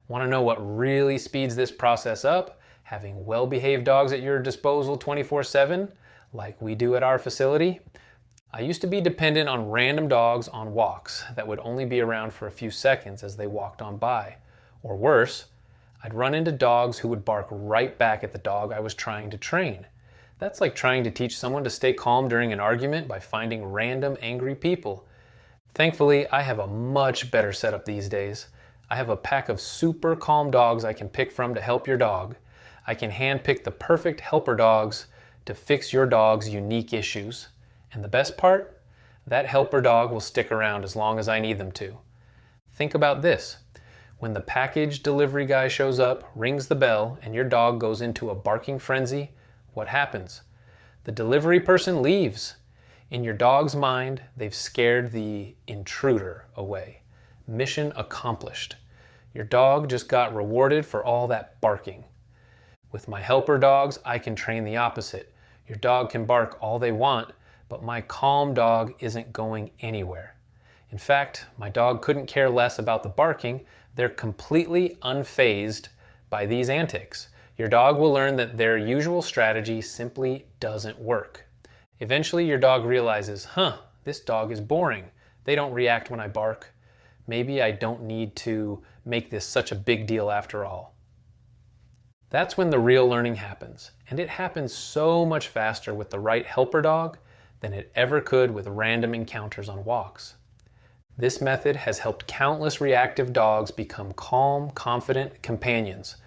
Want to know what really speeds this process up? Having well-behaved dogs at your disposal 24/7, like we do at our facility? I used to be dependent on random dogs on walks that would only be around for a few seconds as they walked on by. Or worse, I'd run into dogs who would bark right back at the dog I was trying to train. That's like trying to teach someone to stay calm during an argument by finding random angry people. Thankfully, I have a much better setup these days. I have a pack of super calm dogs I can pick from to help your dog. I can handpick the perfect helper dogs to fix your dog's unique issues. And the best part? That helper dog will stick around as long as I need them to. Think about this. When the package delivery guy shows up, rings the bell, and your dog goes into a barking frenzy, what happens? The delivery person leaves. In your dog's mind, they've scared the intruder away. Mission accomplished. Your dog just got rewarded for all that barking. With my helper dogs, I can train the opposite. Your dog can bark all they want, but my calm dog isn't going anywhere. In fact, my dog couldn't care less about the barking. They're completely unfazed by these antics. Your dog will learn that their usual strategy simply doesn't work. Eventually, your dog realizes, this dog is boring. They don't react when I bark. Maybe I don't need to make this such a big deal after all. That's when the real learning happens, and it happens so much faster with the right helper dog than it ever could with random encounters on walks. This method has helped countless reactive dogs become calm, confident companions.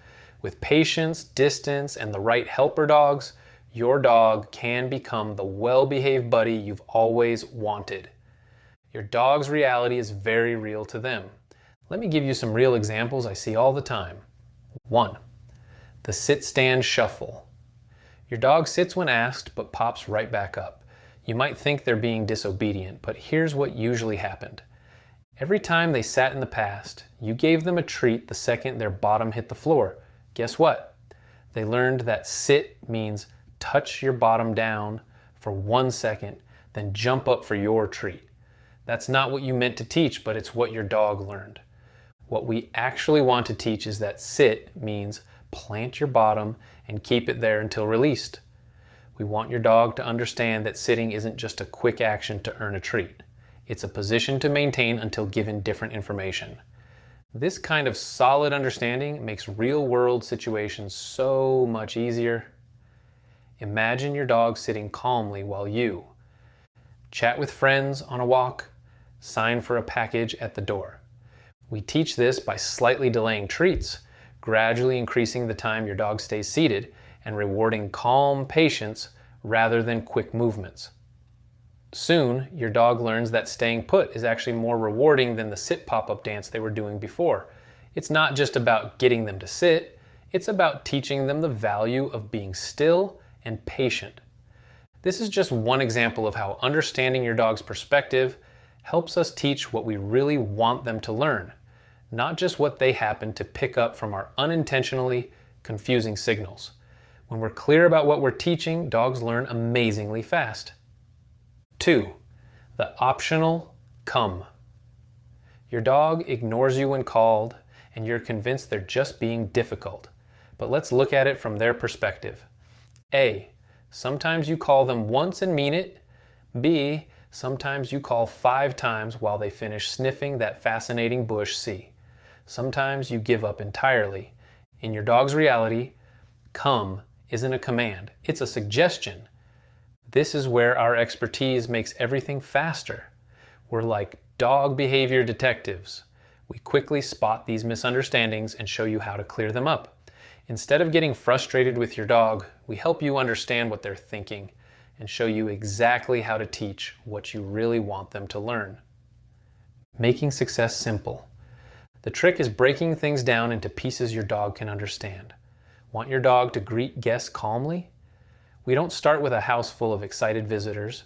With patience, distance, and the right helper dogs, your dog can become the well-behaved buddy you've always wanted. Your dog's reality is very real to them. Let me give you some real examples I see all the time. 1. The sit-stand shuffle. Your dog sits when asked, but pops right back up. You might think they're being disobedient, but here's what usually happened. Every time they sat in the past, you gave them a treat the second their bottom hit the floor. Guess what? They learned that sit means touch your bottom down for 1 second, then jump up for your treat. That's not what you meant to teach, but it's what your dog learned. What we actually want to teach is that sit means plant your bottom and keep it there until released. We want your dog to understand that sitting isn't just a quick action to earn a treat. It's a position to maintain until given different information. This kind of solid understanding makes real-world situations so much easier. Imagine your dog sitting calmly while you chat with friends on a walk, sign for a package at the door. We teach this by slightly delaying treats, gradually increasing the time your dog stays seated, and rewarding calm patience rather than quick movements. Soon, your dog learns that staying put is actually more rewarding than the sit pop-up dance they were doing before. It's not just about getting them to sit, it's about teaching them the value of being still and patient. This is just one example of how understanding your dog's perspective helps us teach what we really want them to learn, not just what they happen to pick up from our unintentionally confusing signals. When we're clear about what we're teaching, dogs learn amazingly fast. 2. The optional come. Your dog ignores you when called, and you're convinced they're just being difficult. But let's look at it from their perspective. A. Sometimes you call them once and mean it. B. Sometimes you call 5 times while they finish sniffing that fascinating bush. C. Sometimes you give up entirely. In your dog's reality, come isn't a command, it's a suggestion. This is where our expertise makes everything faster. We're like dog behavior detectives. We quickly spot these misunderstandings and show you how to clear them up. Instead of getting frustrated with your dog, we help you understand what they're thinking and show you exactly how to teach what you really want them to learn. Making success simple. The trick is breaking things down into pieces your dog can understand. Want your dog to greet guests calmly? We don't start with a house full of excited visitors.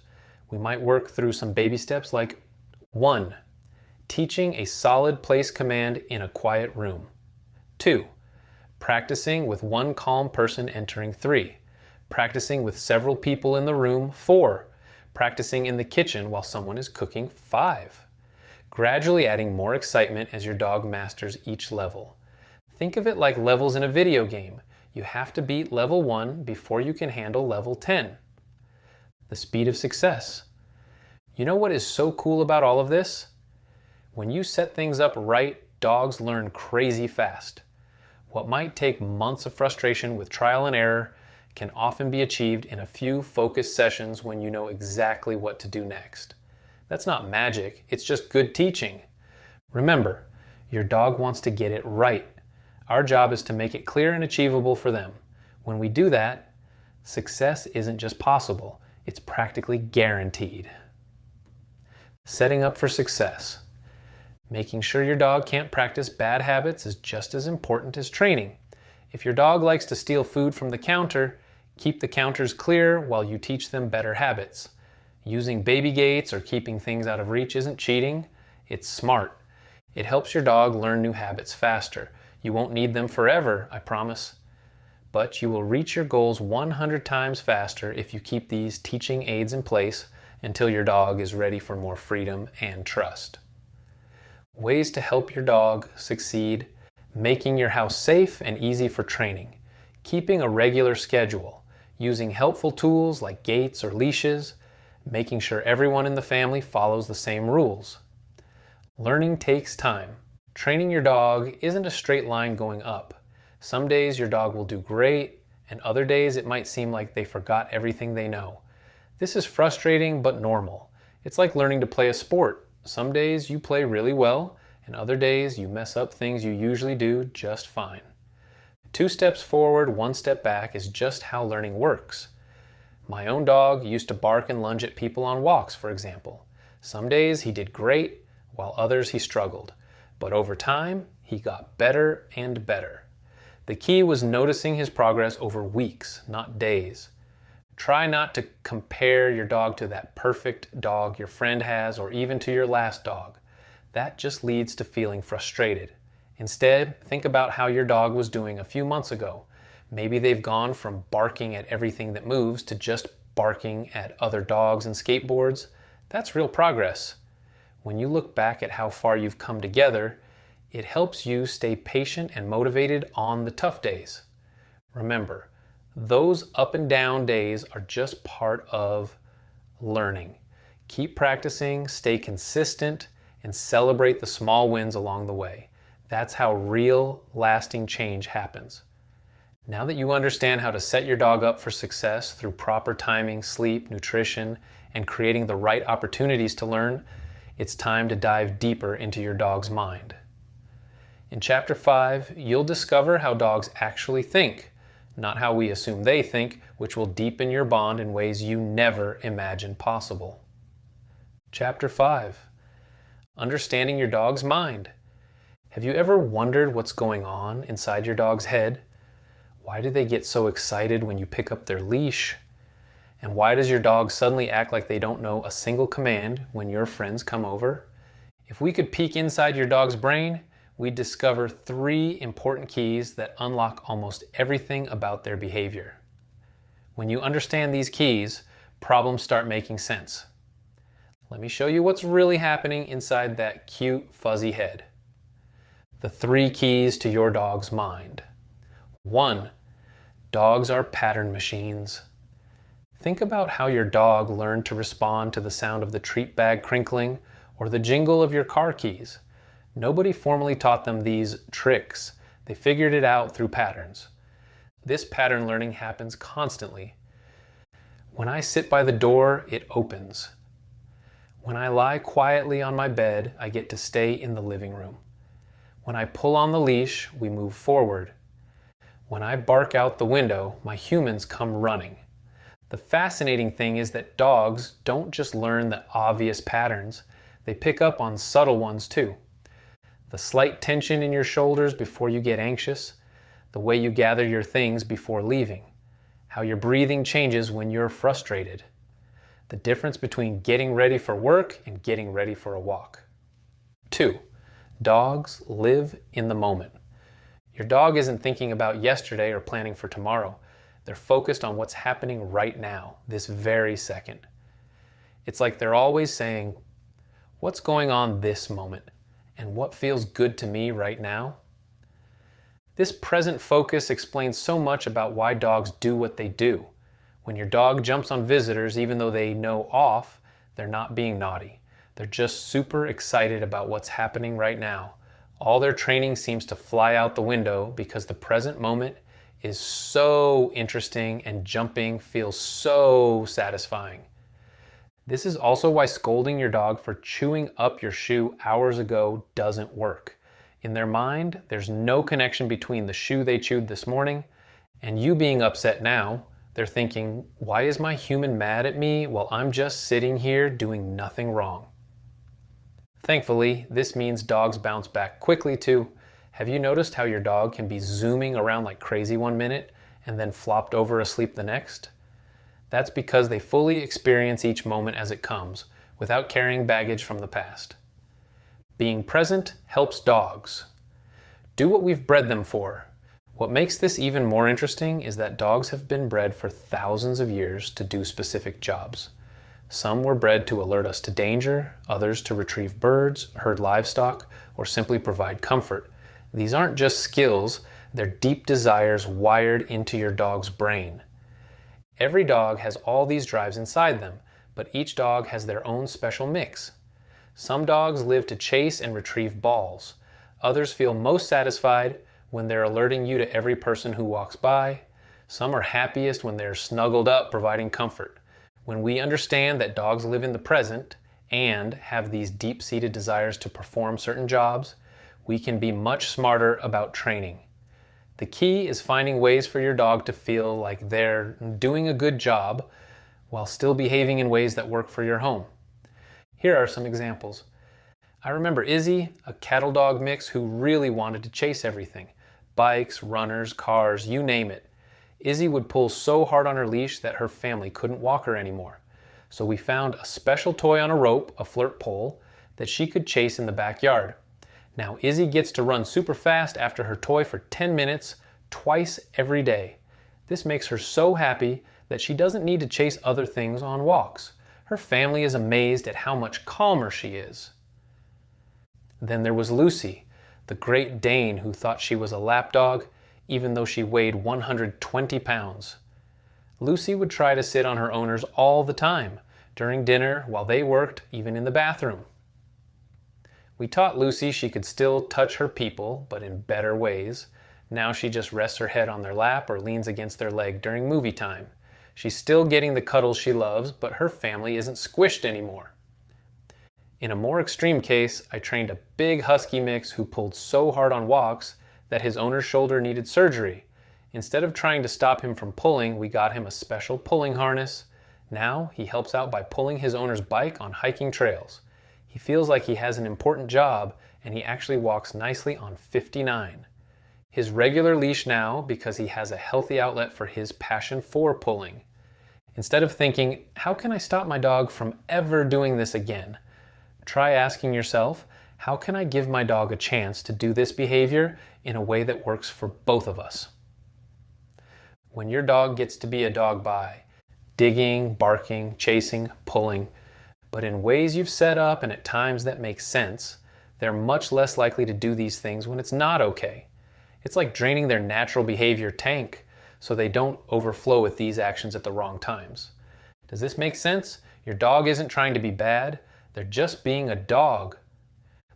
We might work through some baby steps like 1. Teaching a solid place command in a quiet room. 2. Practicing with one calm person entering. 3. Practicing with several people in the room. 4. Practicing in the kitchen while someone is cooking. 5. Gradually adding more excitement as your dog masters each level. Think of it like levels in a video game. You have to beat level 1 before you can handle level 10. The speed of success. You know what is so cool about all of this? When you set things up right, dogs learn crazy fast. What might take months of frustration with trial and error can often be achieved in a few focused sessions when you know exactly what to do next. That's not magic, it's just good teaching. Remember, your dog wants to get it right. Our job is to make it clear and achievable for them. When we do that, success isn't just possible, it's practically guaranteed. Setting up for success. Making sure your dog can't practice bad habits is just as important as training. If your dog likes to steal food from the counter, keep the counters clear while you teach them better habits. Using baby gates or keeping things out of reach isn't cheating, it's smart. It helps your dog learn new habits faster. You won't need them forever, I promise. But you will reach your goals 100 times faster if you keep these teaching aids in place until your dog is ready for more freedom and trust. Ways to help your dog succeed: making your house safe and easy for training, keeping a regular schedule, using helpful tools like gates or leashes, making sure everyone in the family follows the same rules. Learning takes time. Training your dog isn't a straight line going up. Some days your dog will do great, and other days it might seem like they forgot everything they know. This is frustrating but normal. It's like learning to play a sport. Some days you play really well, and other days you mess up things you usually do just fine. 2 steps forward, 1 step back is just how learning works. My own dog used to bark and lunge at people on walks, for example. Some days he did great, while others he struggled. But over time, he got better and better. The key was noticing his progress over weeks, not days. Try not to compare your dog to that perfect dog your friend has, or even to your last dog. That just leads to feeling frustrated. Instead, think about how your dog was doing a few months ago. Maybe they've gone from barking at everything that moves to just barking at other dogs and skateboards. That's real progress. When you look back at how far you've come together, it helps you stay patient and motivated on the tough days. Remember, those up and down days are just part of learning. Keep practicing, stay consistent, and celebrate the small wins along the way. That's how real, lasting change happens. Now that you understand how to set your dog up for success through proper timing, sleep, nutrition, and creating the right opportunities to learn, it's time to dive deeper into your dog's mind. In Chapter 5, you'll discover how dogs actually think, not how we assume they think, which will deepen your bond in ways you never imagined possible. Chapter 5. Understanding your dog's mind. Have you ever wondered what's going on inside your dog's head? Why do they get so excited when you pick up their leash? And why does your dog suddenly act like they don't know a single command when your friends come over? If we could peek inside your dog's brain, we'd discover 3 important keys that unlock almost everything about their behavior. When you understand these keys, problems start making sense. Let me show you what's really happening inside that cute, fuzzy head. The 3 keys to your dog's mind. 1. Dogs are pattern machines. Think about how your dog learned to respond to the sound of the treat bag crinkling or the jingle of your car keys. Nobody formally taught them these tricks. They figured it out through patterns. This pattern learning happens constantly. When I sit by the door, it opens. When I lie quietly on my bed, I get to stay in the living room. When I pull on the leash, we move forward. When I bark out the window, my humans come running. The fascinating thing is that dogs don't just learn the obvious patterns, they pick up on subtle ones too. The slight tension in your shoulders before you get anxious, the way you gather your things before leaving, how your breathing changes when you're frustrated, the difference between getting ready for work and getting ready for a walk. 2. Dogs live in the moment. Your dog isn't thinking about yesterday or planning for tomorrow. They're focused on what's happening right now, this very second. It's like they're always saying, what's going on this moment? And what feels good to me right now? This present focus explains so much about why dogs do what they do. When your dog jumps on visitors, even though they know off, they're not being naughty. They're just super excited about what's happening right now. All their training seems to fly out the window because the present moment is so interesting and jumping feels so satisfying. This is also why scolding your dog for chewing up your shoe hours ago doesn't work. In their mind, there's no connection between the shoe they chewed this morning and you being upset now. They're thinking, why is my human mad at me while I'm just sitting here doing nothing wrong? Thankfully, this means dogs bounce back quickly too. Have you noticed how your dog can be zooming around like crazy one minute and then flopped over asleep the next? That's because they fully experience each moment as it comes, without carrying baggage from the past. Being present helps dogs. Do what we've bred them for. What makes this even more interesting is that dogs have been bred for thousands of years to do specific jobs. Some were bred to alert us to danger, others to retrieve birds, herd livestock, or simply provide comfort. These aren't just skills, they're deep desires wired into your dog's brain. Every dog has all these drives inside them, but each dog has their own special mix. Some dogs live to chase and retrieve balls. Others feel most satisfied when they're alerting you to every person who walks by. Some are happiest when they're snuggled up, providing comfort. When we understand that dogs live in the present and have these deep-seated desires to perform certain jobs, we can be much smarter about training. The key is finding ways for your dog to feel like they're doing a good job while still behaving in ways that work for your home. Here are some examples. I remember Izzy, a cattle dog mix who really wanted to chase everything. Bikes, runners, cars, you name it. Izzy would pull so hard on her leash that her family couldn't walk her anymore. So we found a special toy on a rope, a flirt pole, that she could chase in the backyard. Now Izzy gets to run super fast after her toy for 10 minutes, twice every day. This makes her so happy that she doesn't need to chase other things on walks. Her family is amazed at how much calmer she is. Then there was Lucy, the Great Dane who thought she was a lapdog, even though she weighed 120 pounds. Lucy would try to sit on her owners all the time, during dinner, while they worked, even in the bathroom. We taught Lucy she could still touch her people, but in better ways. Now she just rests her head on their lap or leans against their leg during movie time. She's still getting the cuddles she loves, but her family isn't squished anymore. In a more extreme case, I trained a big husky mix who pulled so hard on walks that his owner's shoulder needed surgery. Instead of trying to stop him from pulling, we got him a special pulling harness. Now he helps out by pulling his owner's bike on hiking trails. He feels like he has an important job, and he actually walks nicely on 59. His regular leash now because he has a healthy outlet for his passion for pulling. Instead of thinking, how can I stop my dog from ever doing this again? Try asking yourself, how can I give my dog a chance to do this behavior in a way that works for both of us? When your dog gets to be a dog by digging, barking, chasing, pulling, but in ways you've set up and at times that make sense, they're much less likely to do these things when it's not okay. It's like draining their natural behavior tank so they don't overflow with these actions at the wrong times. Does this make sense? Your dog isn't trying to be bad, they're just being a dog.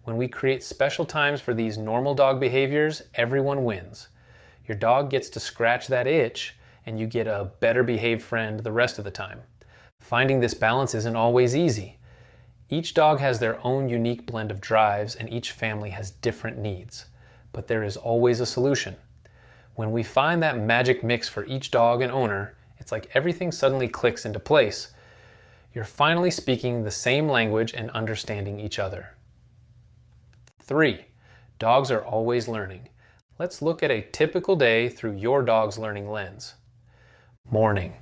When we create special times for these normal dog behaviors, everyone wins. Your dog gets to scratch that itch and you get a better behaved friend the rest of the time. Finding this balance isn't always easy. Each dog has their own unique blend of drives and each family has different needs. But there is always a solution. When we find that magic mix for each dog and owner, it's like everything suddenly clicks into place. You're finally speaking the same language and understanding each other. 3. Dogs are always learning. Let's look at a typical day through your dog's learning lens. Morning.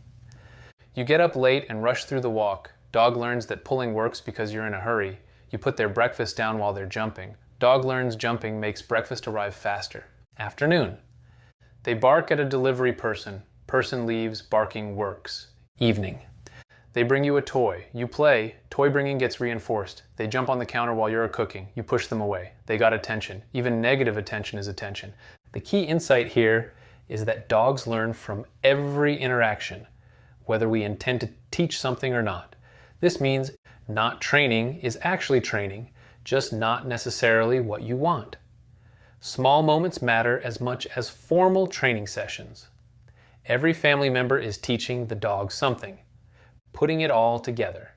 You get up late and rush through the walk. Dog learns that pulling works because you're in a hurry. You put their breakfast down while they're jumping. Dog learns jumping makes breakfast arrive faster. Afternoon. They bark at a delivery person. Person leaves, barking works. Evening. They bring you a toy. You play. Toy bringing gets reinforced. They jump on the counter while you're cooking. You push them away. They got attention. Even negative attention is attention. The key insight here is that dogs learn from every interaction, whether we intend to teach something or not. This means not training is actually training, just not necessarily what you want. Small moments matter as much as formal training sessions. Every family member is teaching the dog something, putting it all together.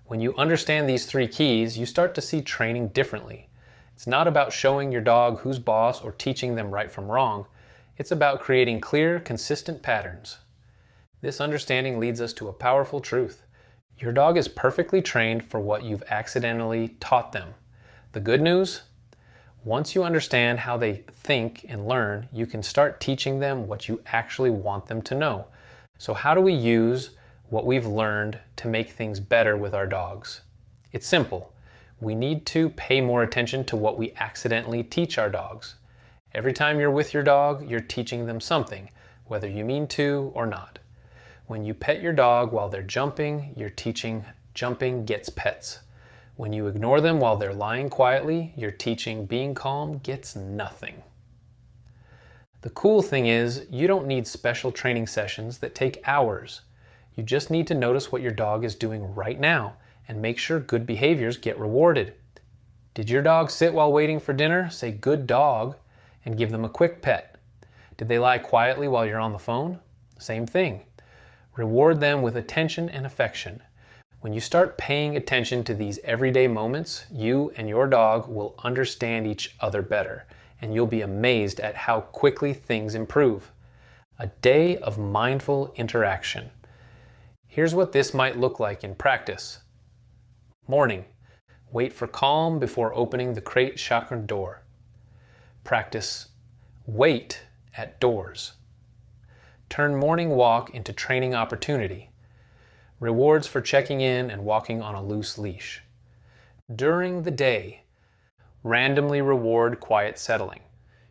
When you understand these 3 keys, you start to see training differently. It's not about showing your dog who's boss or teaching them right from wrong. It's about creating clear, consistent patterns. This understanding leads us to a powerful truth. Your dog is perfectly trained for what you've accidentally taught them. The good news? Once you understand how they think and learn, you can start teaching them what you actually want them to know. So how do we use what we've learned to make things better with our dogs? It's simple. We need to pay more attention to what we accidentally teach our dogs. Every time you're with your dog, you're teaching them something, whether you mean to or not. When you pet your dog while they're jumping, you're teaching jumping gets pets. When you ignore them while they're lying quietly, you're teaching being calm gets nothing. The cool thing is, you don't need special training sessions that take hours. You just need to notice what your dog is doing right now and make sure good behaviors get rewarded. Did your dog sit while waiting for dinner? Say "good dog" and give them a quick pet. Did they lie quietly while you're on the phone? Same thing. Reward them with attention and affection. When you start paying attention to these everyday moments, you and your dog will understand each other better, and you'll be amazed at how quickly things improve. A day of mindful interaction. Here's what this might look like in practice. Morning. Wait for calm before opening the crate chakra door. Practice wait at doors. Turn morning walk into training opportunity. Rewards for checking in and walking on a loose leash. During the day, randomly reward quiet settling.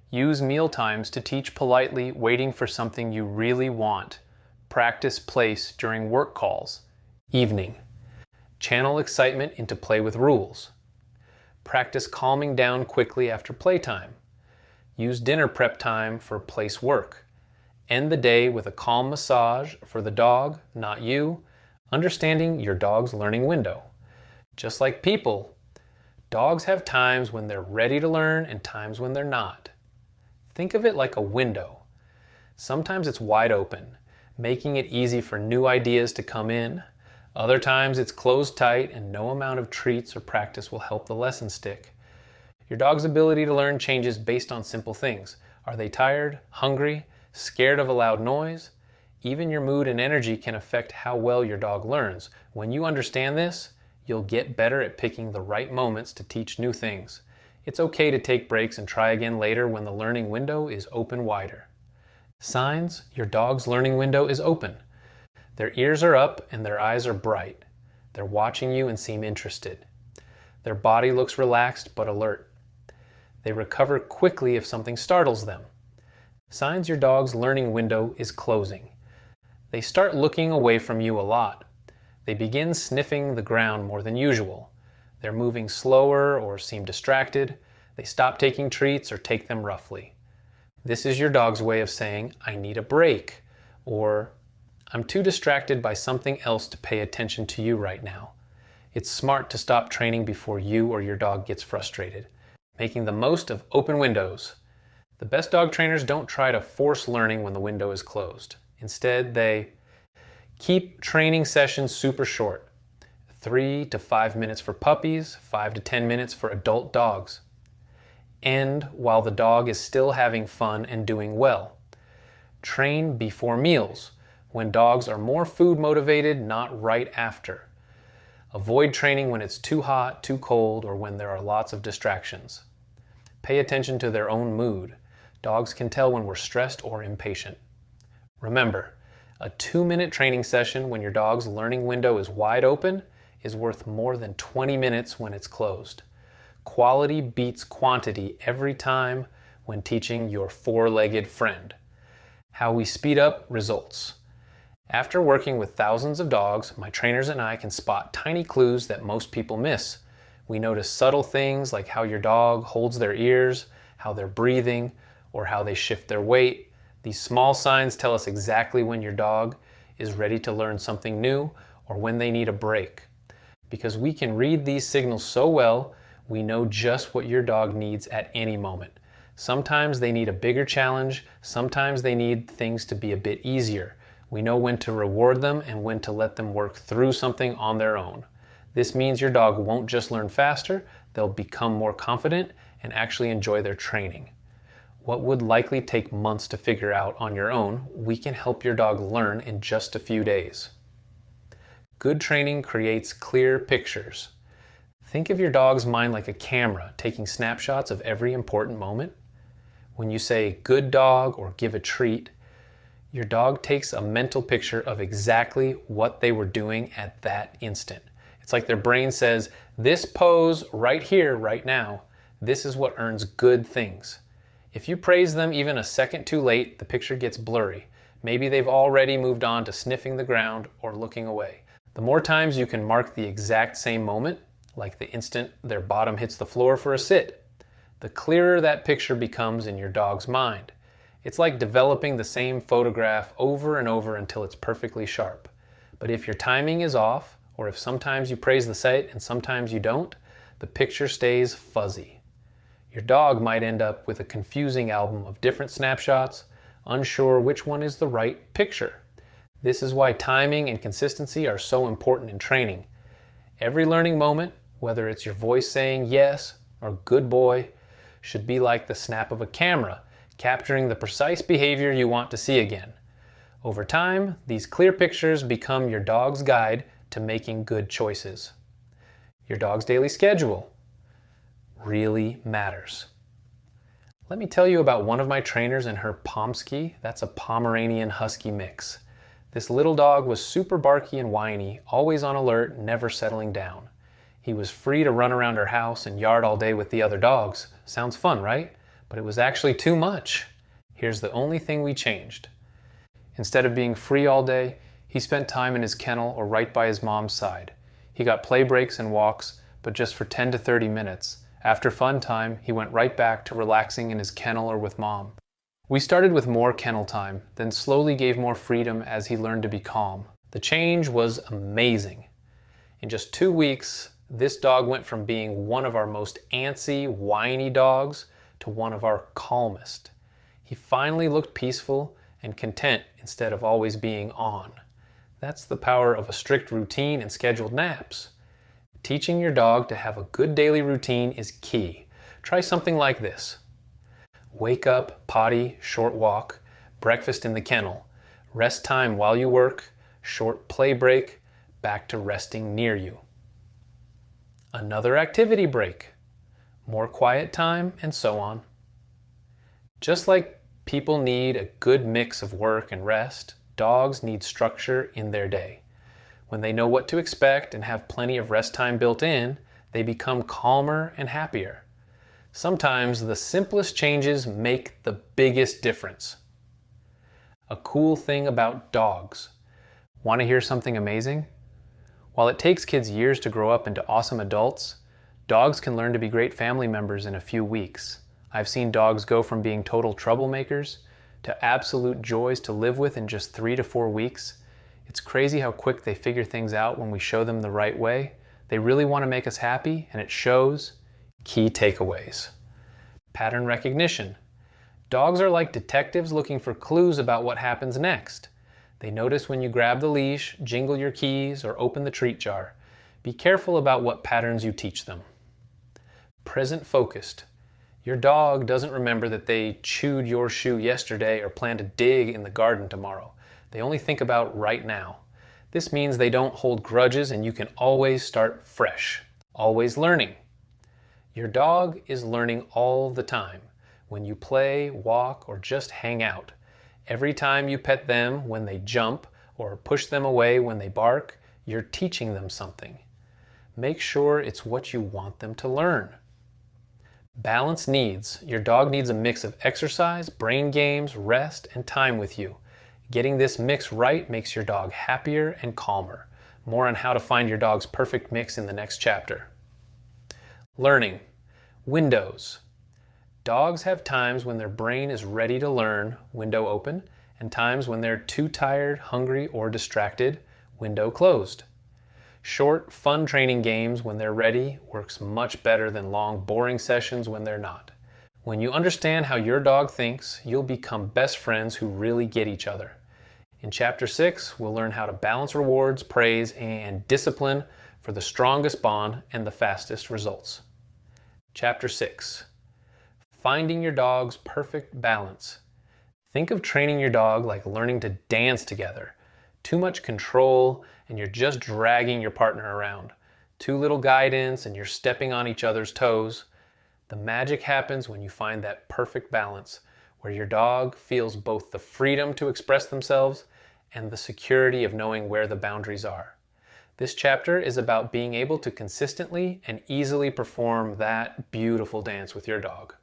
Use meal times to teach politely waiting for something you really want. Practice place during work calls. Evening. Channel excitement into play with rules. Practice calming down quickly after playtime. Use dinner prep time for place work. End the day with a calm massage for the dog, not you, understanding your dog's learning window. Just like people, dogs have times when they're ready to learn and times when they're not. Think of it like a window. Sometimes it's wide open, making it easy for new ideas to come in. Other times it's closed tight and no amount of treats or practice will help the lesson stick. Your dog's ability to learn changes based on simple things. Are they tired, hungry, scared of a loud noise? Even your mood and energy can affect how well your dog learns. When you understand this, you'll get better at picking the right moments to teach new things. It's okay to take breaks and try again later when the learning window is open wider. Signs your dog's learning window is open. Their ears are up and their eyes are bright. They're watching you and seem interested. Their body looks relaxed but alert. They recover quickly if something startles them. Signs your dog's learning window is closing. They start looking away from you a lot. They begin sniffing the ground more than usual. They're moving slower or seem distracted. They stop taking treats or take them roughly. This is your dog's way of saying, "I need a break," or "I'm too distracted by something else to pay attention to you right now." It's smart to stop training before you or your dog gets frustrated. Making the most of open windows. The best dog trainers don't try to force learning when the window is closed. Instead, they keep training sessions super short. 3 to 5 minutes for puppies, 5 to 10 minutes for adult dogs. End while the dog is still having fun and doing well. Train before meals, when dogs are more food motivated, not right after. Avoid training when it's too hot, too cold, or when there are lots of distractions. Pay attention to their own mood. Dogs can tell when we're stressed or impatient. Remember, a 2-minute training session when your dog's learning window is wide open is worth more than 20 minutes when it's closed. Quality beats quantity every time when teaching your four-legged friend. How we speed up results. After working with thousands of dogs, my trainers and I can spot tiny clues that most people miss. We notice subtle things like how your dog holds their ears, how they're breathing, or how they shift their weight. These small signs tell us exactly when your dog is ready to learn something new or when they need a break. Because we can read these signals so well, we know just what your dog needs at any moment. Sometimes they need a bigger challenge, sometimes they need things to be a bit easier. We know when to reward them and when to let them work through something on their own. This means your dog won't just learn faster, they'll become more confident and actually enjoy their training. What would likely take months to figure out on your own, we can help your dog learn in just a few days. Good training creates clear pictures. Think of your dog's mind like a camera, taking snapshots of every important moment. When you say "good dog" or "give a treat," your dog takes a mental picture of exactly what they were doing at that instant. It's like their brain says, "This pose right here, right now, this is what earns good things." If you praise them even a second too late, the picture gets blurry. Maybe they've already moved on to sniffing the ground or looking away. The more times you can mark the exact same moment, like the instant their bottom hits the floor for a sit, the clearer that picture becomes in your dog's mind. It's like developing the same photograph over and over until it's perfectly sharp. But if your timing is off, or if sometimes you praise the sight and sometimes you don't, the picture stays fuzzy. Your dog might end up with a confusing album of different snapshots, unsure which one is the right picture. This is why timing and consistency are so important in training. Every learning moment, whether it's your voice saying yes or good boy, should be like the snap of a camera, capturing the precise behavior you want to see again. Over time, these clear pictures become your dog's guide to making good choices. Your dog's daily schedule really matters. Let me tell you about one of my trainers and her Pomsky. That's a Pomeranian Husky mix. This little dog was super barky and whiny, always on alert, never settling down. He was free to run around her house and yard all day with the other dogs. Sounds fun, right? But it was actually too much. Here's the only thing we changed. Instead of being free all day, he spent time in his kennel or right by his mom's side. He got play breaks and walks, but just for 10 to 30 minutes. After fun time, he went right back to relaxing in his kennel or with mom. We started with more kennel time, then slowly gave more freedom as he learned to be calm. The change was amazing. In just 2 weeks, this dog went from being one of our most antsy, whiny dogs to one of our calmest. He finally looked peaceful and content instead of always being on. That's the power of a strict routine and scheduled naps. Teaching your dog to have a good daily routine is key. Try something like this. Wake up, potty, short walk, breakfast in the kennel, rest time while you work, short play break, back to resting near you. Another activity break, more quiet time, and so on. Just like people need a good mix of work and rest, dogs need structure in their day. When they know what to expect and have plenty of rest time built in, they become calmer and happier. Sometimes the simplest changes make the biggest difference. A cool thing about dogs. Want to hear something amazing? While it takes kids years to grow up into awesome adults, dogs can learn to be great family members in a few weeks. I've seen dogs go from being total troublemakers to absolute joys to live with in just 3 to 4 weeks. It's crazy how quick they figure things out when we show them the right way. They really want to make us happy, and it shows. Key takeaways. Pattern recognition. Dogs are like detectives looking for clues about what happens next. They notice when you grab the leash, jingle your keys, or open the treat jar. Be careful about what patterns you teach them. Present focused. Your dog doesn't remember that they chewed your shoe yesterday or plan to dig in the garden tomorrow. They only think about right now. This means they don't hold grudges and you can always start fresh. Always learning. Your dog is learning all the time. When you play, walk, or just hang out. Every time you pet them when they jump or push them away when they bark, you're teaching them something. Make sure it's what you want them to learn. Balance needs. Your dog needs a mix of exercise, brain games, rest, and time with you. Getting this mix right makes your dog happier and calmer. More on how to find your dog's perfect mix in the next chapter. Learning. Windows. Dogs have times when their brain is ready to learn, window open, and times when they're too tired, hungry, or distracted, window closed. Short, fun training games when they're ready works much better than long, boring sessions when they're not. When you understand how your dog thinks, you'll become best friends who really get each other. In Chapter 6, we'll learn how to balance rewards, praise, and discipline for the strongest bond and the fastest results. Chapter 6. Finding your dog's perfect balance. Think of training your dog like learning to dance together. Too much control and you're just dragging your partner around. Too little guidance and you're stepping on each other's toes. The magic happens when you find that perfect balance, where your dog feels both the freedom to express themselves and the security of knowing where the boundaries are. This chapter is about being able to consistently and easily perform that beautiful dance with your dog.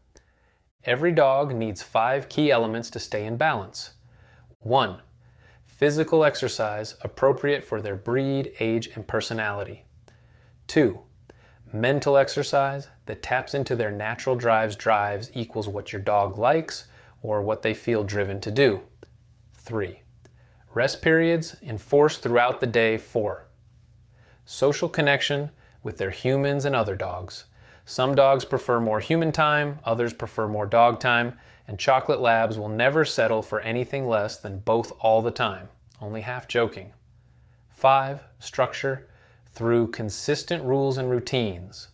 Every dog needs 5 key elements to stay in balance. 1. Physical exercise appropriate for their breed, age, and personality. 2. Mental exercise that taps into their natural drives equals what your dog likes or what they feel driven to do. 3. Rest periods enforced throughout the day. 4. Social connection with their humans and other dogs. Some dogs prefer more human time, others prefer more dog time, and chocolate labs will never settle for anything less than both all the time, only half joking. 5. Structure through consistent rules and routines.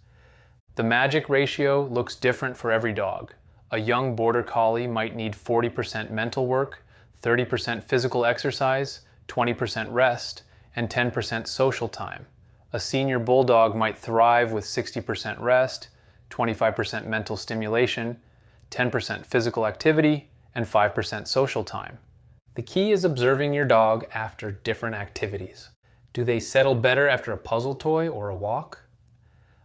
The magic ratio looks different for every dog. A young border collie might need 40% mental work, 30% physical exercise, 20% rest, and 10% social time. A senior bulldog might thrive with 60% rest, 25% mental stimulation, 10% physical activity, and 5% social time. The key is observing your dog after different activities. Do they settle better after a puzzle toy or a walk?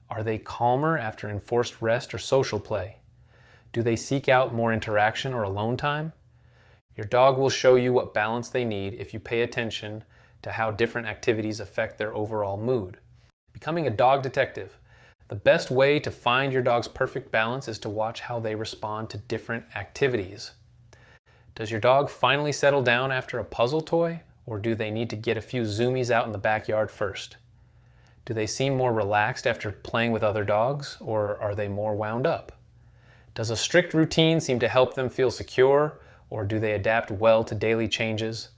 Are they calmer after enforced rest or social play? Do they seek out more interaction or alone time? Your dog will show you what balance they need if you pay attention to how different activities affect their overall mood. Becoming a dog detective. The best way to find your dog's perfect balance is to watch how they respond to different activities. Does your dog finally settle down after a puzzle toy, or do they need to get a few zoomies out in the backyard first? Do they seem more relaxed after playing with other dogs, or are they more wound up? Does a strict routine seem to help them feel secure, or do they adapt well to daily changes?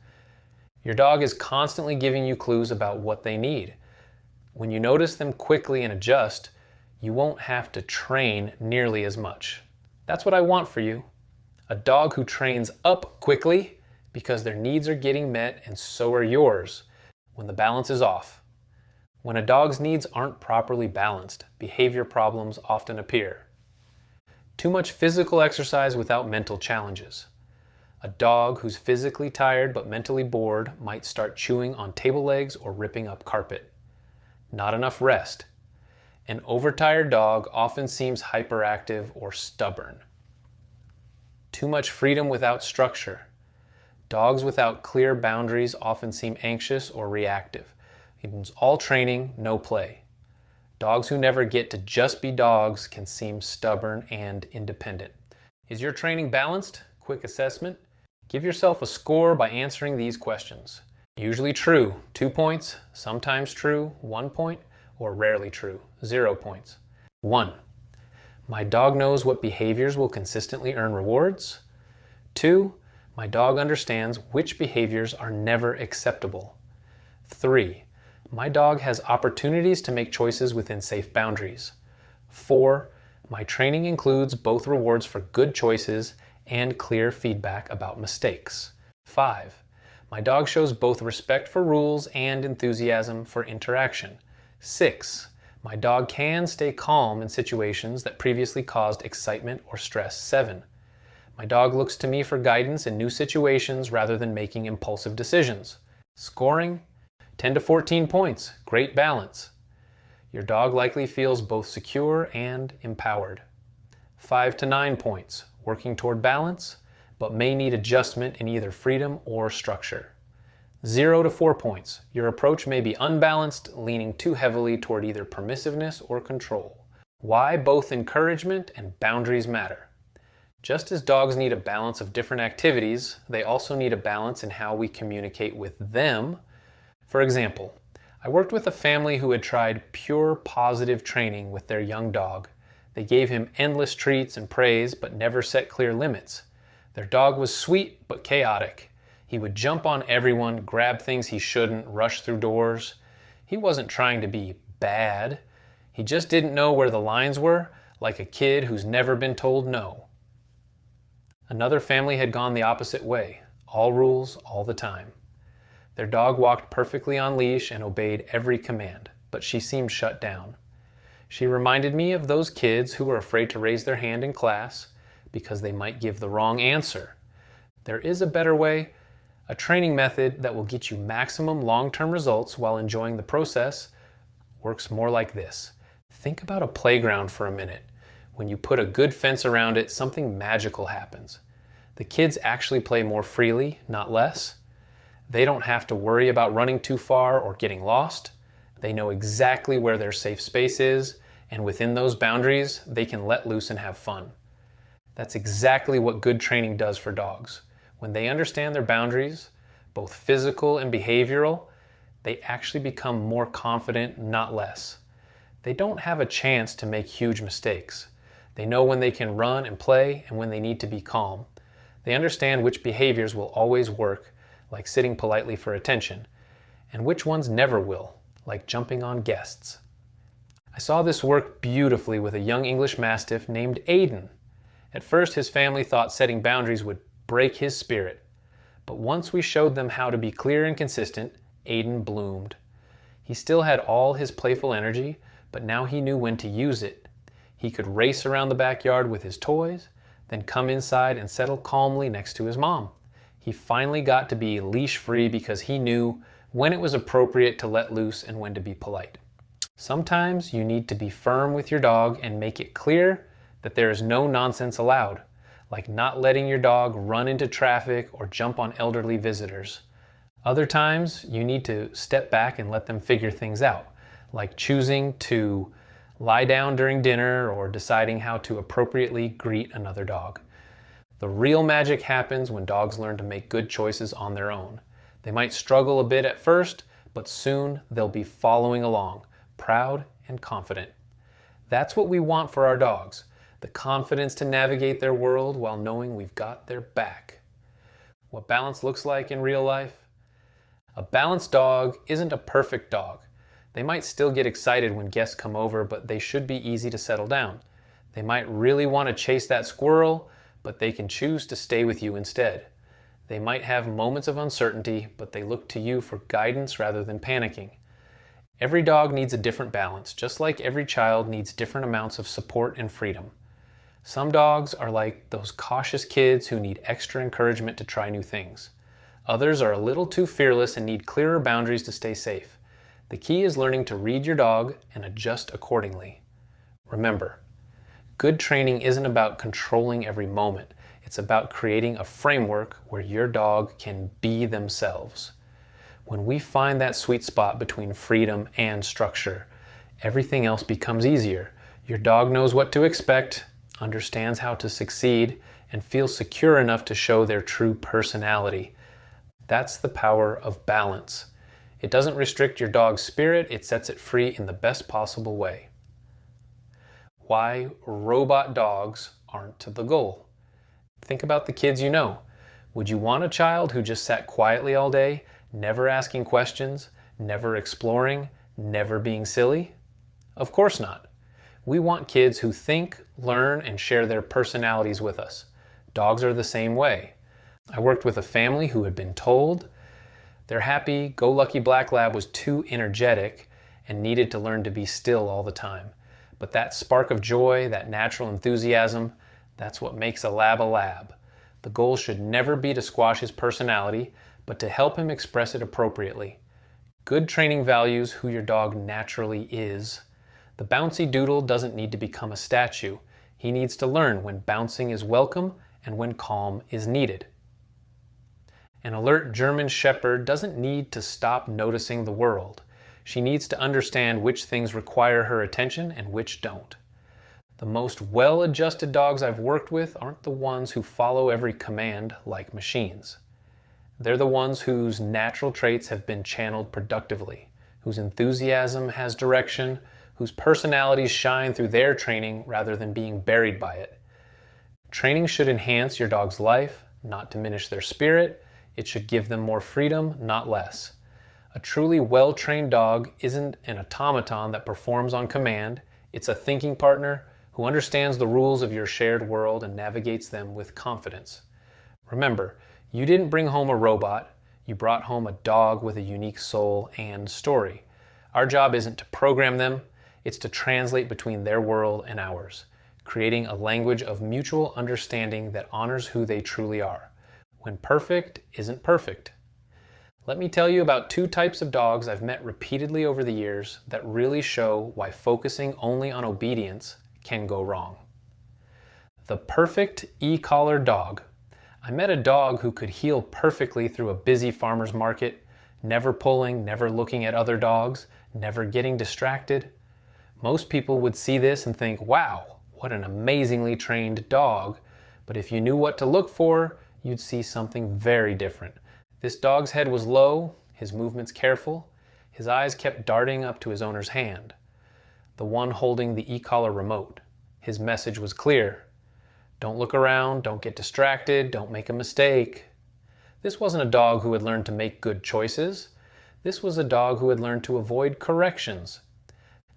Your dog is constantly giving you clues about what they need. When you notice them quickly and adjust, you won't have to train nearly as much. That's what I want for you. A dog who trains up quickly because their needs are getting met and so are yours when the balance is off. When a dog's needs aren't properly balanced, behavior problems often appear. Too much physical exercise without mental challenges. A dog who's physically tired but mentally bored might start chewing on table legs or ripping up carpet. Not enough rest. An overtired dog often seems hyperactive or stubborn. Too much freedom without structure. Dogs without clear boundaries often seem anxious or reactive. It means all training, no play. Dogs who never get to just be dogs can seem stubborn and independent. Is your training balanced? Quick assessment. Give yourself a score by answering these questions. Usually true, 2 points, sometimes true, 1 point, or rarely true, 0 points. 1. My dog knows what behaviors will consistently earn rewards. 2. My dog understands which behaviors are never acceptable. 3. My dog has opportunities to make choices within safe boundaries. 4. My training includes both rewards for good choices and clear feedback about mistakes. 5. My dog shows both respect for rules and enthusiasm for interaction. 6. My dog can stay calm in situations that previously caused excitement or stress. 7. My dog looks to me for guidance in new situations rather than making impulsive decisions. Scoring: 10 to 14 points. Great balance. Your dog likely feels both secure and empowered. 5 to 9 points. Working toward balance, but may need adjustment in either freedom or structure. 0 to 4 points. Your approach may be unbalanced, leaning too heavily toward either permissiveness or control. Why both encouragement and boundaries matter. Just as dogs need a balance of different activities, they also need a balance in how we communicate with them. For example, I worked with a family who had tried pure positive training with their young dog. They gave him endless treats and praise, but never set clear limits. Their dog was sweet but chaotic. He would jump on everyone, grab things he shouldn't, rush through doors. He wasn't trying to be bad. He just didn't know where the lines were, like a kid who's never been told no. Another family had gone the opposite way. All rules, all the time. Their dog walked perfectly on leash and obeyed every command, but she seemed shut down. She reminded me of those kids who were afraid to raise their hand in class because they might give the wrong answer. There is a better way, a training method that will get you maximum long-term results while enjoying the process. Works more like this. Think about a playground for a minute. When you put a good fence around it, something magical happens. The kids actually play more freely, not less. They don't have to worry about running too far or getting lost. They know exactly where their safe space is, and within those boundaries, they can let loose and have fun. That's exactly what good training does for dogs. When they understand their boundaries, both physical and behavioral, they actually become more confident, not less. They don't have a chance to make huge mistakes. They know when they can run and play and when they need to be calm. They understand which behaviors will always work, like sitting politely for attention, and which ones never will, like jumping on guests. I saw this work beautifully with a young English Mastiff named Aiden. At first, his family thought setting boundaries would break his spirit, but once we showed them how to be clear and consistent, Aiden bloomed. He still had all his playful energy, but now he knew when to use it. He could race around the backyard with his toys, then come inside and settle calmly next to his mom. He finally got to be leash-free because he knew when it was appropriate to let loose and when to be polite. Sometimes you need to be firm with your dog and make it clear that there is no nonsense allowed, like not letting your dog run into traffic or jump on elderly visitors. Other times you need to step back and let them figure things out, like choosing to lie down during dinner or deciding how to appropriately greet another dog. The real magic happens when dogs learn to make good choices on their own. They might struggle a bit at first, but soon they'll be following along, proud and confident. That's what we want for our dogs, the confidence to navigate their world while knowing we've got their back. What balance looks like in real life? A balanced dog isn't a perfect dog. They might still get excited when guests come over, but they should be easy to settle down. They might really want to chase that squirrel, but they can choose to stay with you instead. They might have moments of uncertainty, but they look to you for guidance rather than panicking. Every dog needs a different balance, just like every child needs different amounts of support and freedom. Some dogs are like those cautious kids who need extra encouragement to try new things. Others are a little too fearless and need clearer boundaries to stay safe. The key is learning to read your dog and adjust accordingly. Remember, good training isn't about controlling every moment. It's about creating a framework where your dog can be themselves. When we find that sweet spot between freedom and structure, everything else becomes easier. Your dog knows what to expect, understands how to succeed, and feels secure enough to show their true personality. That's the power of balance. It doesn't restrict your dog's spirit, it sets it free in the best possible way. Why robot dogs aren't the goal. Think about the kids you know. Would you want a child who just sat quietly all day, never asking questions, never exploring, never being silly? Of course not. We want kids who think, learn, and share their personalities with us. Dogs are the same way. I worked with a family who had been told their happy-go-lucky black lab was too energetic and needed to learn to be still all the time. But that spark of joy, that natural enthusiasm, that's what makes a lab. The goal should never be to squash his personality, but to help him express it appropriately. Good training values who your dog naturally is. The bouncy doodle doesn't need to become a statue. He needs to learn when bouncing is welcome and when calm is needed. An alert German Shepherd doesn't need to stop noticing the world. She needs to understand which things require her attention and which don't. The most well-adjusted dogs I've worked with aren't the ones who follow every command like machines. They're the ones whose natural traits have been channeled productively, whose enthusiasm has direction, whose personalities shine through their training rather than being buried by it. Training should enhance your dog's life, not diminish their spirit. It should give them more freedom, not less. A truly well-trained dog isn't an automaton that performs on command. It's a thinking partner who understands the rules of your shared world and navigates them with confidence. Remember, you didn't bring home a robot. You brought home a dog with a unique soul and story. Our job isn't to program them. It's to translate between their world and ours, creating a language of mutual understanding that honors who they truly are. When perfect isn't perfect. Let me tell you about two types of dogs I've met repeatedly over the years that really show why focusing only on obedience can go wrong. The perfect e-collar dog. I met a dog who could heel perfectly through a busy farmer's market, never pulling, never looking at other dogs, never getting distracted. Most people would see this and think, wow, what an amazingly trained dog. But if you knew what to look for, you'd see something very different. This dog's head was low, his movements careful, his eyes kept darting up to his owner's hand, the one holding the e-collar remote. His message was clear. Don't look around, don't get distracted, don't make a mistake. This wasn't a dog who had learned to make good choices. This was a dog who had learned to avoid corrections.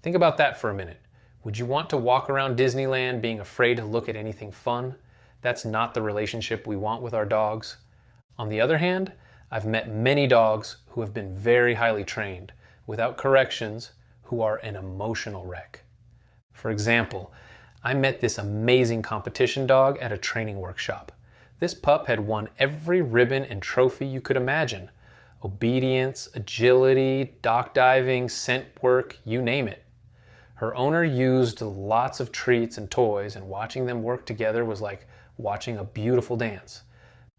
Think about that for a minute. Would you want to walk around Disneyland being afraid to look at anything fun? That's not the relationship we want with our dogs. On the other hand, I've met many dogs who have been very highly trained, without corrections, who are an emotional wreck. For example, I met this amazing competition dog at a training workshop. This pup had won every ribbon and trophy you could imagine. Obedience, agility, dock diving, scent work, you name it. Her owner used lots of treats and toys, and watching them work together was like watching a beautiful dance.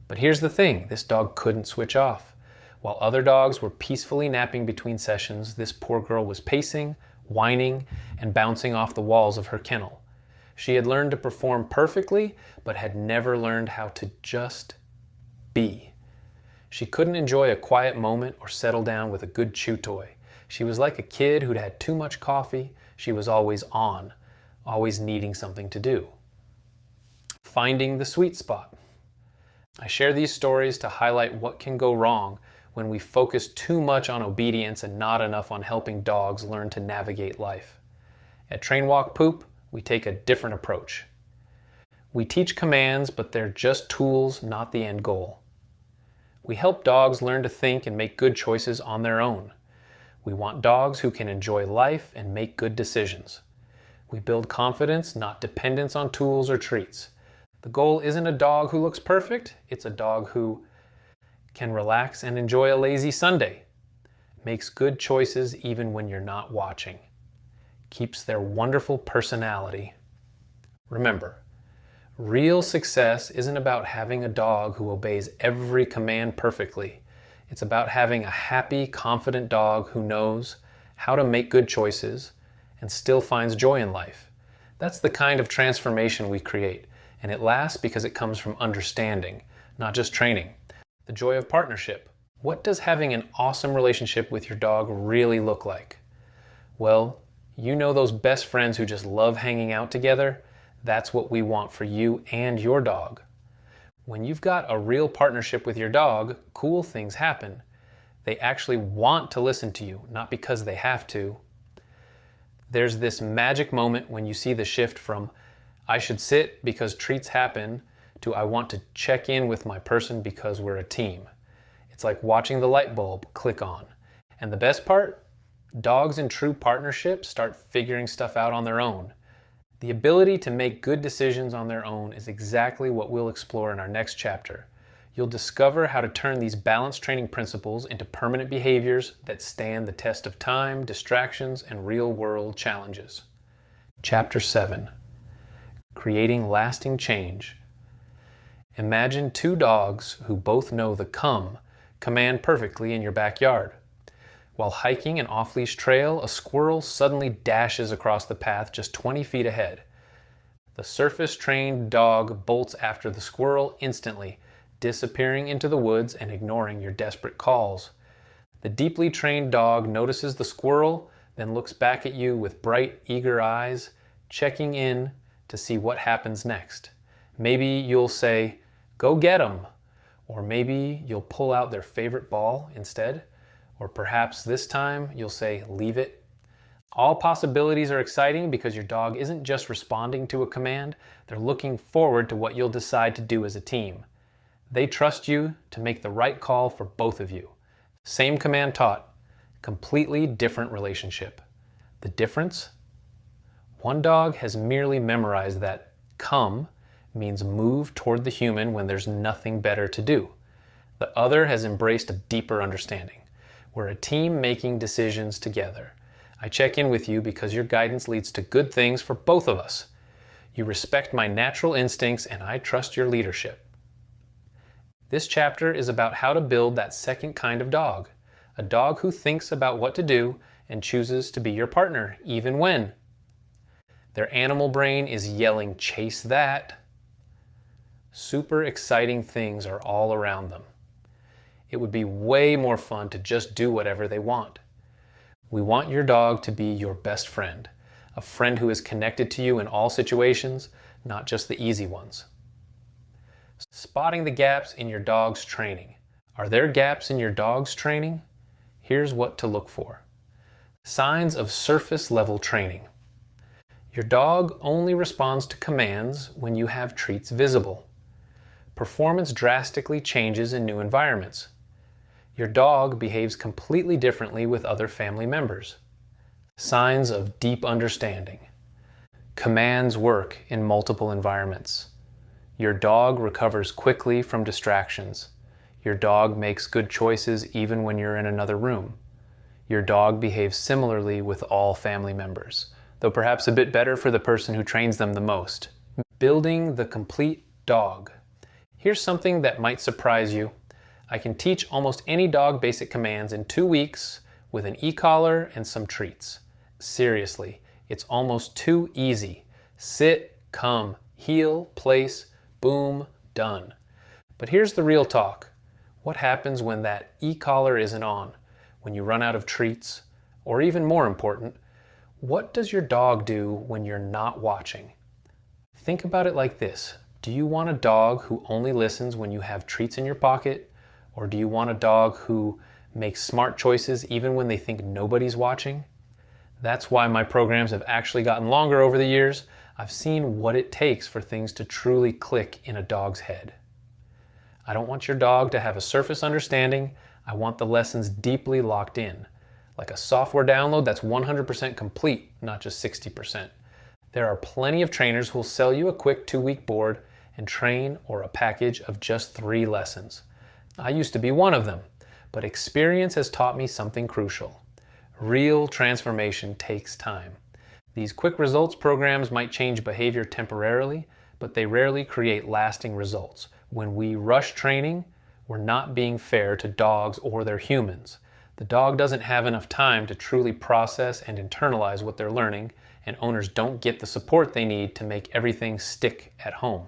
But here's the thing, this dog couldn't switch off. While other dogs were peacefully napping between sessions, this poor girl was pacing, whining, and bouncing off the walls of her kennel. She had learned to perform perfectly, but had never learned how to just be. She couldn't enjoy a quiet moment or settle down with a good chew toy. She was like a kid who'd had too much coffee. She was always on, always needing something to do. Finding the sweet spot. I share these stories to highlight what can go wrong when we focus too much on obedience and not enough on helping dogs learn to navigate life. At Train Walk Poop, we take a different approach. We teach commands, but they're just tools, not the end goal. We help dogs learn to think and make good choices on their own. We want dogs who can enjoy life and make good decisions. We build confidence, not dependence on tools or treats. The goal isn't a dog who looks perfect, it's a dog who can relax and enjoy a lazy Sunday, makes good choices even when you're not watching, keeps their wonderful personality. Remember, real success isn't about having a dog who obeys every command perfectly. It's about having a happy, confident dog who knows how to make good choices and still finds joy in life. That's the kind of transformation we create, and it lasts because it comes from understanding, not just training. The joy of partnership. What does having an awesome relationship with your dog really look like? Well, you know those best friends who just love hanging out together? That's what we want for you and your dog. When you've got a real partnership with your dog, cool things happen. They actually want to listen to you, not because they have to. There's this magic moment when you see the shift from I should sit because treats happen to I want to check in with my person because we're a team. It's like watching the light bulb click on. And the best part? Dogs in true partnership start figuring stuff out on their own. The ability to make good decisions on their own is exactly what we'll explore in our next chapter. You'll discover how to turn these balanced training principles into permanent behaviors that stand the test of time, distractions, and real-world challenges. Chapter 7. Creating lasting change. Imagine two dogs who both know the come command perfectly in your backyard. While hiking an off-leash trail, a squirrel suddenly dashes across the path just 20 feet ahead. The surface-trained dog bolts after the squirrel instantly, disappearing into the woods and ignoring your desperate calls. The deeply trained dog notices the squirrel, then looks back at you with bright, eager eyes, checking in to see what happens next. Maybe you'll say, "Go get 'em," or maybe you'll pull out their favorite ball instead. Or perhaps this time you'll say, "Leave it." All possibilities are exciting because your dog isn't just responding to a command, they're looking forward to what you'll decide to do as a team. They trust you to make the right call for both of you. Same command taught, completely different relationship. The difference? One dog has merely memorized that come means move toward the human when there's nothing better to do. The other has embraced a deeper understanding. We're a team making decisions together. I check in with you because your guidance leads to good things for both of us. You respect my natural instincts and I trust your leadership. This chapter is about how to build that second kind of dog, a dog who thinks about what to do and chooses to be your partner, even when their animal brain is yelling, "Chase that." Super exciting things are all around them. It would be way more fun to just do whatever they want. We want your dog to be your best friend, a friend who is connected to you in all situations, not just the easy ones. Spotting the gaps in your dog's training. Are there gaps in your dog's training? Here's what to look for. Signs of surface level training. Your dog only responds to commands when you have treats visible. Performance drastically changes in new environments. Your dog behaves completely differently with other family members. Signs of deep understanding. Commands work in multiple environments. Your dog recovers quickly from distractions. Your dog makes good choices even when you're in another room. Your dog behaves similarly with all family members, though perhaps a bit better for the person who trains them the most. Building the complete dog. Here's something that might surprise you. I can teach almost any dog basic commands in 2 weeks with an e-collar and some treats. Seriously, it's almost too easy. Sit, come, heel, place, boom, done. But here's the real talk. What happens when that e-collar isn't on? When you run out of treats? Or even more important, what does your dog do when you're not watching? Think about it like this. Do you want a dog who only listens when you have treats in your pocket? Or do you want a dog who makes smart choices even when they think nobody's watching? That's why my programs have actually gotten longer over the years. I've seen what it takes for things to truly click in a dog's head. I don't want your dog to have a surface understanding. I want the lessons deeply locked in, like a software download that's 100% complete, not just 60%. There are plenty of trainers who will sell you a quick 2-week board and train or a package of just 3 lessons. I used to be one of them, but experience has taught me something crucial. Real transformation takes time. These quick results programs might change behavior temporarily, but they rarely create lasting results. When we rush training, we're not being fair to dogs or their humans. The dog doesn't have enough time to truly process and internalize what they're learning, and owners don't get the support they need to make everything stick at home.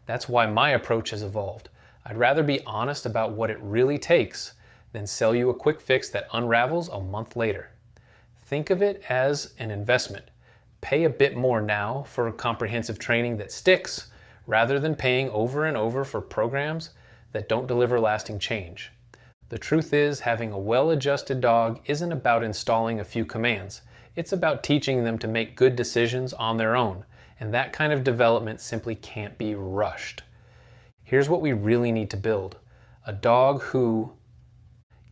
That's why my approach has evolved. I'd rather be honest about what it really takes than sell you a quick fix that unravels a month later. Think of it as an investment. Pay a bit more now for comprehensive training that sticks, rather than paying over and over for programs that don't deliver lasting change. The truth is, having a well-adjusted dog isn't about installing a few commands. It's about teaching them to make good decisions on their own, and that kind of development simply can't be rushed. Here's what we really need to build. A dog who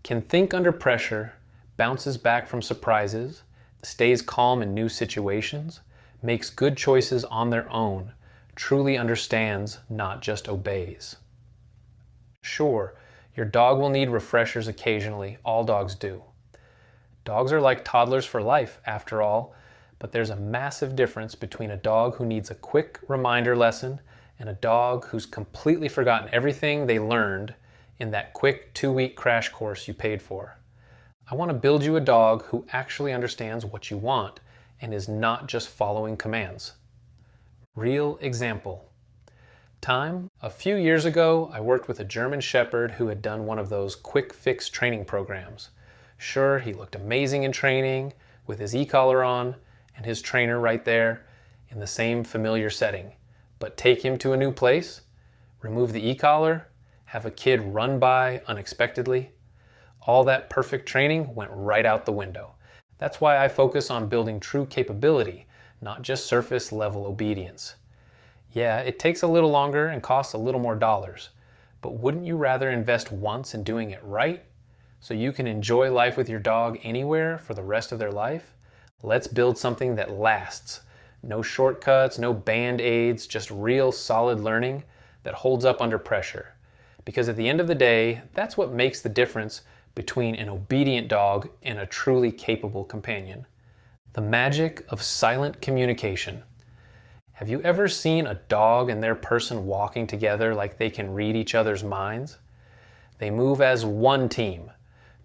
can think under pressure, bounces back from surprises, stays calm in new situations, makes good choices on their own, truly understands, not just obeys. Sure, your dog will need refreshers occasionally. All dogs do. Dogs are like toddlers for life, after all, but there's a massive difference between a dog who needs a quick reminder lesson and a dog who's completely forgotten everything they learned in that quick 2-week crash course you paid for. I want to build you a dog who actually understands what you want and is not just following commands. Real example. A few years ago, I worked with a German Shepherd who had done one of those quick fix training programs. Sure, he looked amazing in training with his e-collar on and his trainer right there in the same familiar setting. But take him to a new place, remove the e-collar, have a kid run by unexpectedly. All that perfect training went right out the window. That's why I focus on building true capability, not just surface level obedience. Yeah, it takes a little longer and costs a little more dollars, but wouldn't you rather invest once in doing it right so you can enjoy life with your dog anywhere for the rest of their life? Let's build something that lasts. No shortcuts, no band-aids, just real solid learning that holds up under pressure. Because at the end of the day, that's what makes the difference between an obedient dog and a truly capable companion. The magic of silent communication. Have you ever seen a dog and their person walking together like they can read each other's minds? They move as one team.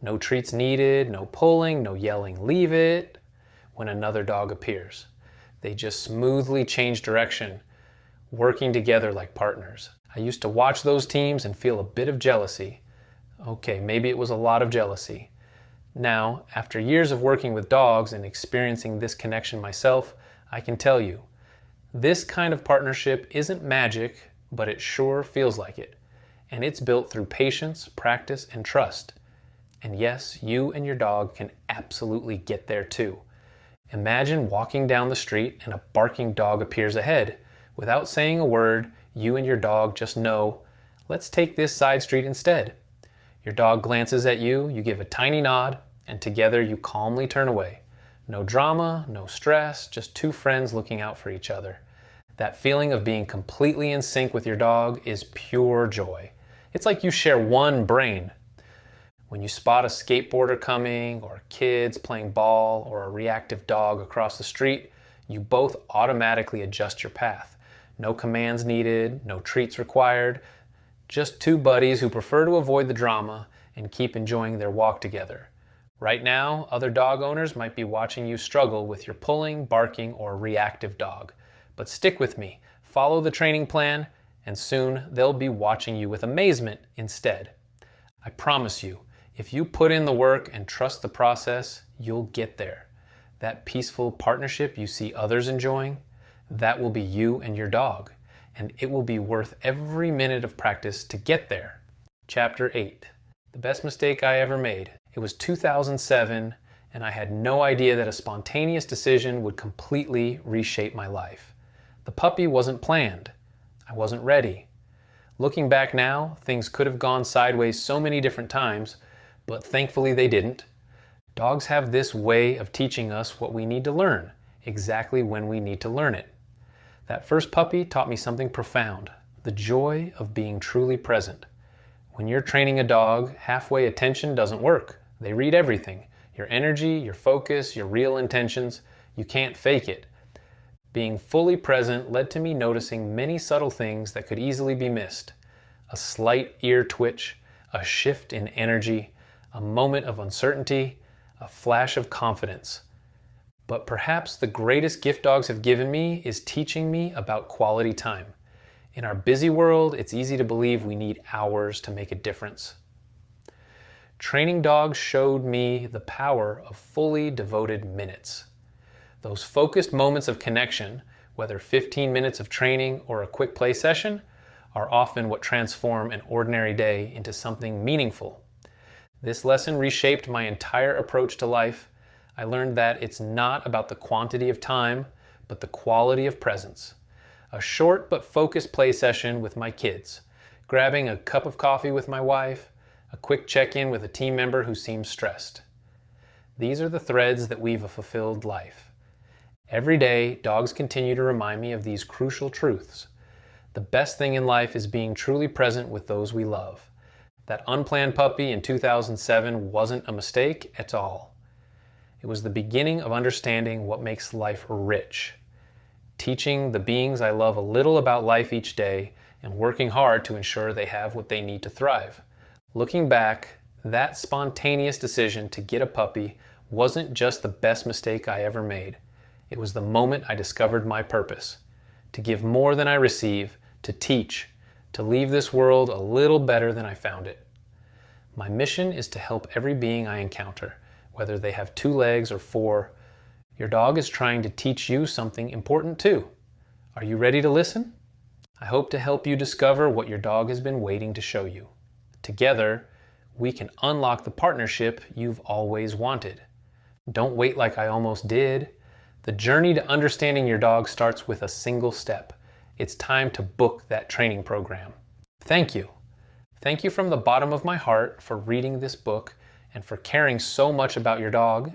No treats needed, no pulling, no yelling, leave it, when another dog appears. They just smoothly change direction, working together like partners. I used to watch those teams and feel a bit of jealousy. Okay, maybe it was a lot of jealousy. Now, after years of working with dogs and experiencing this connection myself, I can tell you, this kind of partnership isn't magic, but it sure feels like it. And it's built through patience, practice, and trust. And yes, you and your dog can absolutely get there too. Imagine walking down the street and a barking dog appears ahead. Without saying a word, you and your dog just know, let's take this side street instead. Your dog glances at you, you give a tiny nod, and together you calmly turn away. No drama, no stress, just two friends looking out for each other. That feeling of being completely in sync with your dog is pure joy. It's like you share one brain. When you spot a skateboarder coming, or kids playing ball, or a reactive dog across the street, you both automatically adjust your path. No commands needed, no treats required, just two buddies who prefer to avoid the drama and keep enjoying their walk together. Right now, other dog owners might be watching you struggle with your pulling, barking, or reactive dog. But stick with me, follow the training plan, and soon they'll be watching you with amazement instead. I promise you, if you put in the work and trust the process, you'll get there. That peaceful partnership you see others enjoying, that will be you and your dog, and it will be worth every minute of practice to get there. Chapter 8. The best mistake I ever made. It was 2007, and I had no idea that a spontaneous decision would completely reshape my life. The puppy wasn't planned. I wasn't ready. Looking back now, things could have gone sideways so many different times, but thankfully they didn't. Dogs have this way of teaching us what we need to learn, exactly when we need to learn it. That first puppy taught me something profound, the joy of being truly present. When you're training a dog, halfway attention doesn't work. They read everything, your energy, your focus, your real intentions. You can't fake it. Being fully present led to me noticing many subtle things that could easily be missed. A slight ear twitch, a shift in energy, a moment of uncertainty, a flash of confidence. But perhaps the greatest gift dogs have given me is teaching me about quality time. In our busy world, it's easy to believe we need hours to make a difference. Training dogs showed me the power of fully devoted minutes. Those focused moments of connection, whether 15 minutes of training or a quick play session, are often what transform an ordinary day into something meaningful. This lesson reshaped my entire approach to life. I learned that it's not about the quantity of time, but the quality of presence. A short but focused play session with my kids, grabbing a cup of coffee with my wife, a quick check-in with a team member who seems stressed. These are the threads that weave a fulfilled life. Every day, dogs continue to remind me of these crucial truths. The best thing in life is being truly present with those we love. That unplanned puppy in 2007 wasn't a mistake at all. It was the beginning of understanding what makes life rich. Teaching the beings I love a little about life each day and working hard to ensure they have what they need to thrive. Looking back, that spontaneous decision to get a puppy wasn't just the best mistake I ever made. It was the moment I discovered my purpose. To give more than I receive, to teach, to leave this world a little better than I found it. My mission is to help every being I encounter, whether they have 2 legs or 4. Your dog is trying to teach you something important too. Are you ready to listen? I hope to help you discover what your dog has been waiting to show you. Together, we can unlock the partnership you've always wanted. Don't wait like I almost did. The journey to understanding your dog starts with a single step. It's time to book that training program. Thank you. Thank you from the bottom of my heart for reading this book and for caring so much about your dog.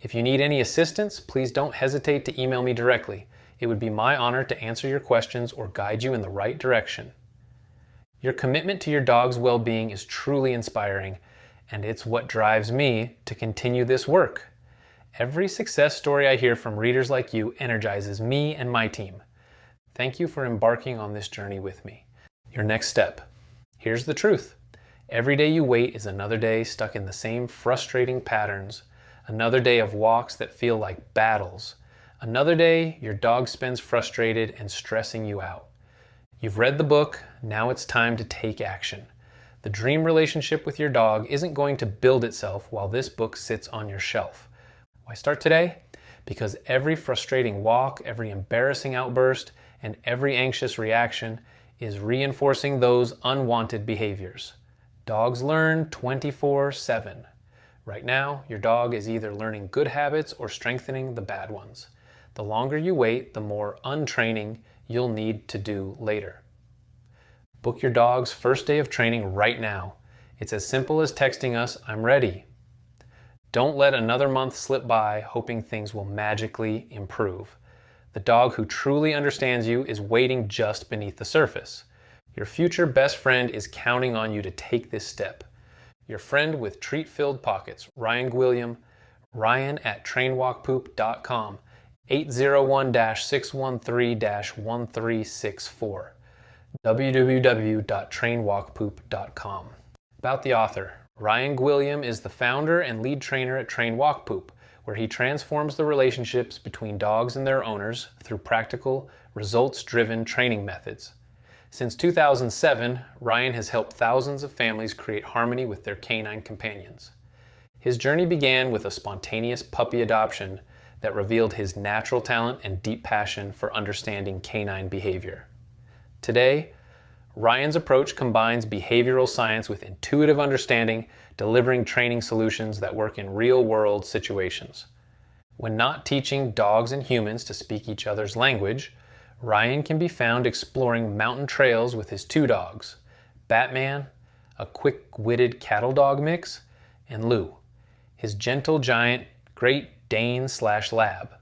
If you need any assistance, please don't hesitate to email me directly. It would be my honor to answer your questions or guide you in the right direction. Your commitment to your dog's well-being is truly inspiring, and it's what drives me to continue this work. Every success story I hear from readers like you energizes me and my team. Thank you for embarking on this journey with me. Your next step. Here's the truth. Every day you wait is another day stuck in the same frustrating patterns, another day of walks that feel like battles, another day your dog spends frustrated and stressing you out. You've read the book, now it's time to take action. The dream relationship with your dog isn't going to build itself while this book sits on your shelf. Why start today? Because every frustrating walk, every embarrassing outburst, and every anxious reaction is reinforcing those unwanted behaviors. Dogs learn 24/7. Right now, your dog is either learning good habits or strengthening the bad ones. The longer you wait, the more untraining you'll need to do later. Book your dog's first day of training right now. It's as simple as texting us, "I'm ready." Don't let another month slip by hoping things will magically improve. The dog who truly understands you is waiting just beneath the surface. Your future best friend is counting on you to take this step. Your friend with treat-filled pockets, Ryan Gwilliam, Ryan@trainwalkpoop.com, 801-613-1364, www.trainwalkpoop.com. About the author. Ryan Gwilliam is the founder and lead trainer at Train Walk Poop, where he transforms the relationships between dogs and their owners through practical, results-driven training methods. Since 2007, Ryan has helped thousands of families create harmony with their canine companions. His journey began with a spontaneous puppy adoption that revealed his natural talent and deep passion for understanding canine behavior. Today, Ryan's approach combines behavioral science with intuitive understanding, delivering training solutions that work in real-world situations. When not teaching dogs and humans to speak each other's language, Ryan can be found exploring mountain trails with his two dogs, Batman, a quick-witted cattle dog mix, and Lou, his gentle giant Great Dane/Lab.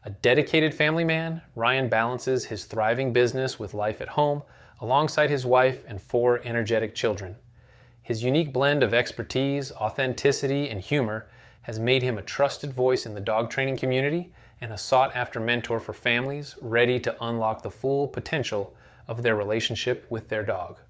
A dedicated family man, Ryan balances his thriving business with life at home alongside his wife and 4 energetic children. His unique blend of expertise, authenticity, and humor has made him a trusted voice in the dog training community and a sought-after mentor for families ready to unlock the full potential of their relationship with their dog.